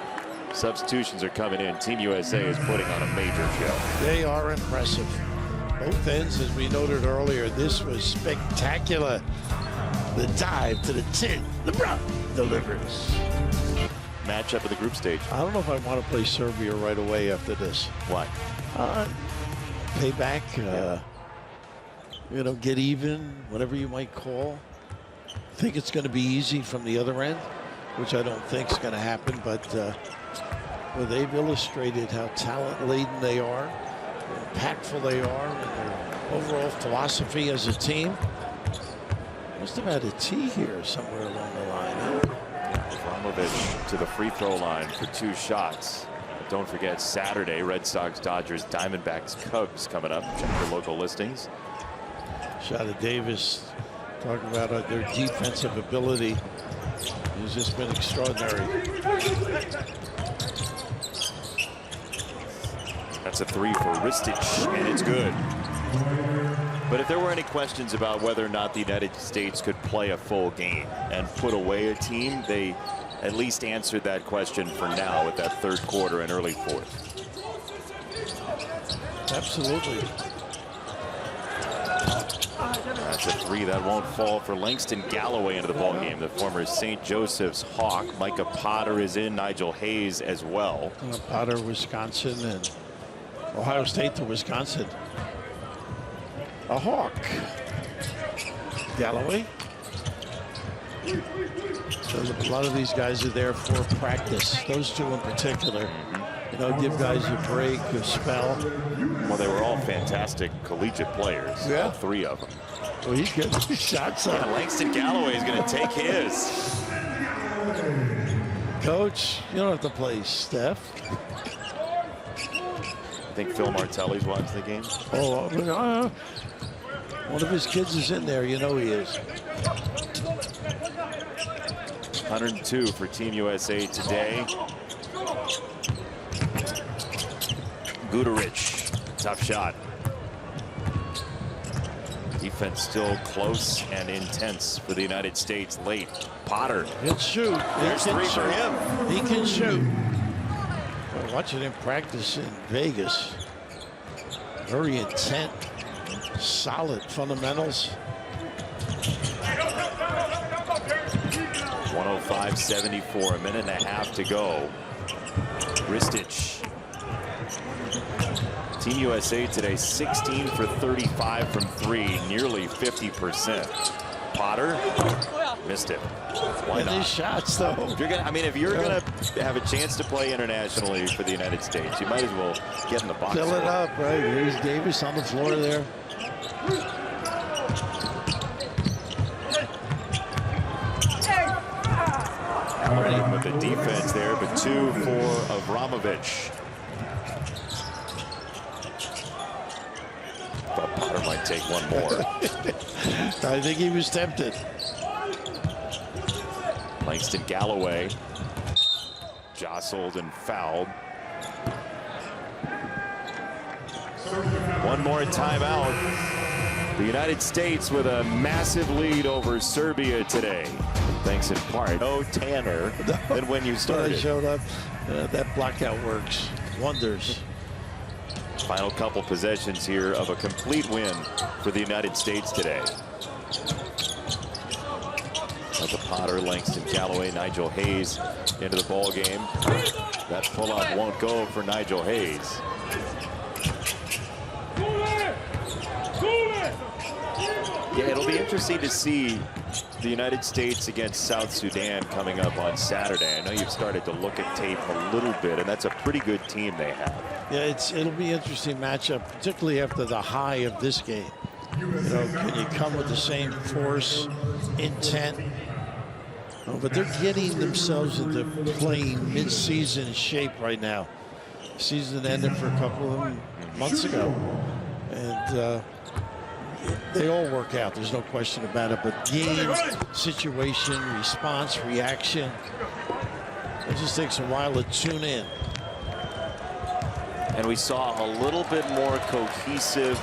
Substitutions are coming in. Team USA is putting on a major show. They are impressive. Both ends, as we noted earlier, this was spectacular. The dive to the tin. LeBron delivers. Matchup of the group stage. I don't know if I want to play Serbia right away after this. Why? Payback, you know, get even, whatever you might call. Think it's going to be easy from the other end, which I don't think is going to happen, but well, they've illustrated how talent-laden they are, how impactful they are, and their overall philosophy as a team. Must have had a T here somewhere along the line. Huh? Avramovic to the free throw line for 2 shots. Don't forget Saturday, Red Sox, Dodgers, Diamondbacks, Cubs coming up. Check your local listings. Shot of Davis. Talk about their defensive ability. It's just been extraordinary. That's a 3 for Ristic, and it's good. But if there were any questions about whether or not the United States could play a full game and put away a team, they at least answered that question for now with that 3rd quarter and early 4th. Absolutely. That's a 3 that won't fall for Langston Galloway into the ballgame, the former St. Joseph's Hawk. Micah Potter is in, Nigel Hayes as well. Potter, Wisconsin, and Ohio State to Wisconsin. A Hawk. Galloway. So a lot of these guys are there for practice. Those 2 in particular. You know, give guys a break, a spell. Well, they were all fantastic collegiate players. Yeah. All 3 of them. Well, he's getting shots up. Yeah, Langston Galloway is going to take his. Coach, you don't have to play Steph. I think Phil Martelli's watched the game. Oh, one of his kids is in there. You know he is. 102 for Team USA today. Guduric, tough shot. Defense still close and intense for the United States late. Potter. He can shoot. There's 3 for him. He can shoot. Well, watching him practice in Vegas. Very intent. Solid fundamentals. 105-74, a minute and a half to go. Ristic. Team USA today 16 for 35 from 3, nearly 50%. Potter missed it. Why not? These shots, though. If you're gonna, I mean, if you're gonna have a chance to play internationally for the United States, you might as well get in the box. Fill it up, right? Here's Davis on the floor there. With the defense there, but 2 for Avramovic. Thought Potter might take one more. I think he was tempted. Langston Galloway jostled and fouled. One more timeout. The United States with a massive lead over Serbia today. Thanks in part, no tanner than when you When I started. showed up, that blackout works wonders. Final couple possessions here of a complete win for the United States today. Like Potter, Langston Galloway, Nigel Hayes into the ball game. That pull-up won't go for Nigel Hayes. Yeah, it'll be interesting to see the United States against South Sudan coming up on Saturday. I know you've started to look at tape a little bit, and that's a pretty good team they have. Yeah, it'll be an interesting matchup, particularly after the high of this game. You know, can you come with the same force, intent? Oh, but they're getting themselves into playing mid-season shape right now. Season ended for a couple of months ago, and they all work out. There's no question about it. But game, situation, response, reaction, it just takes a while to tune in. And we saw a little bit more cohesive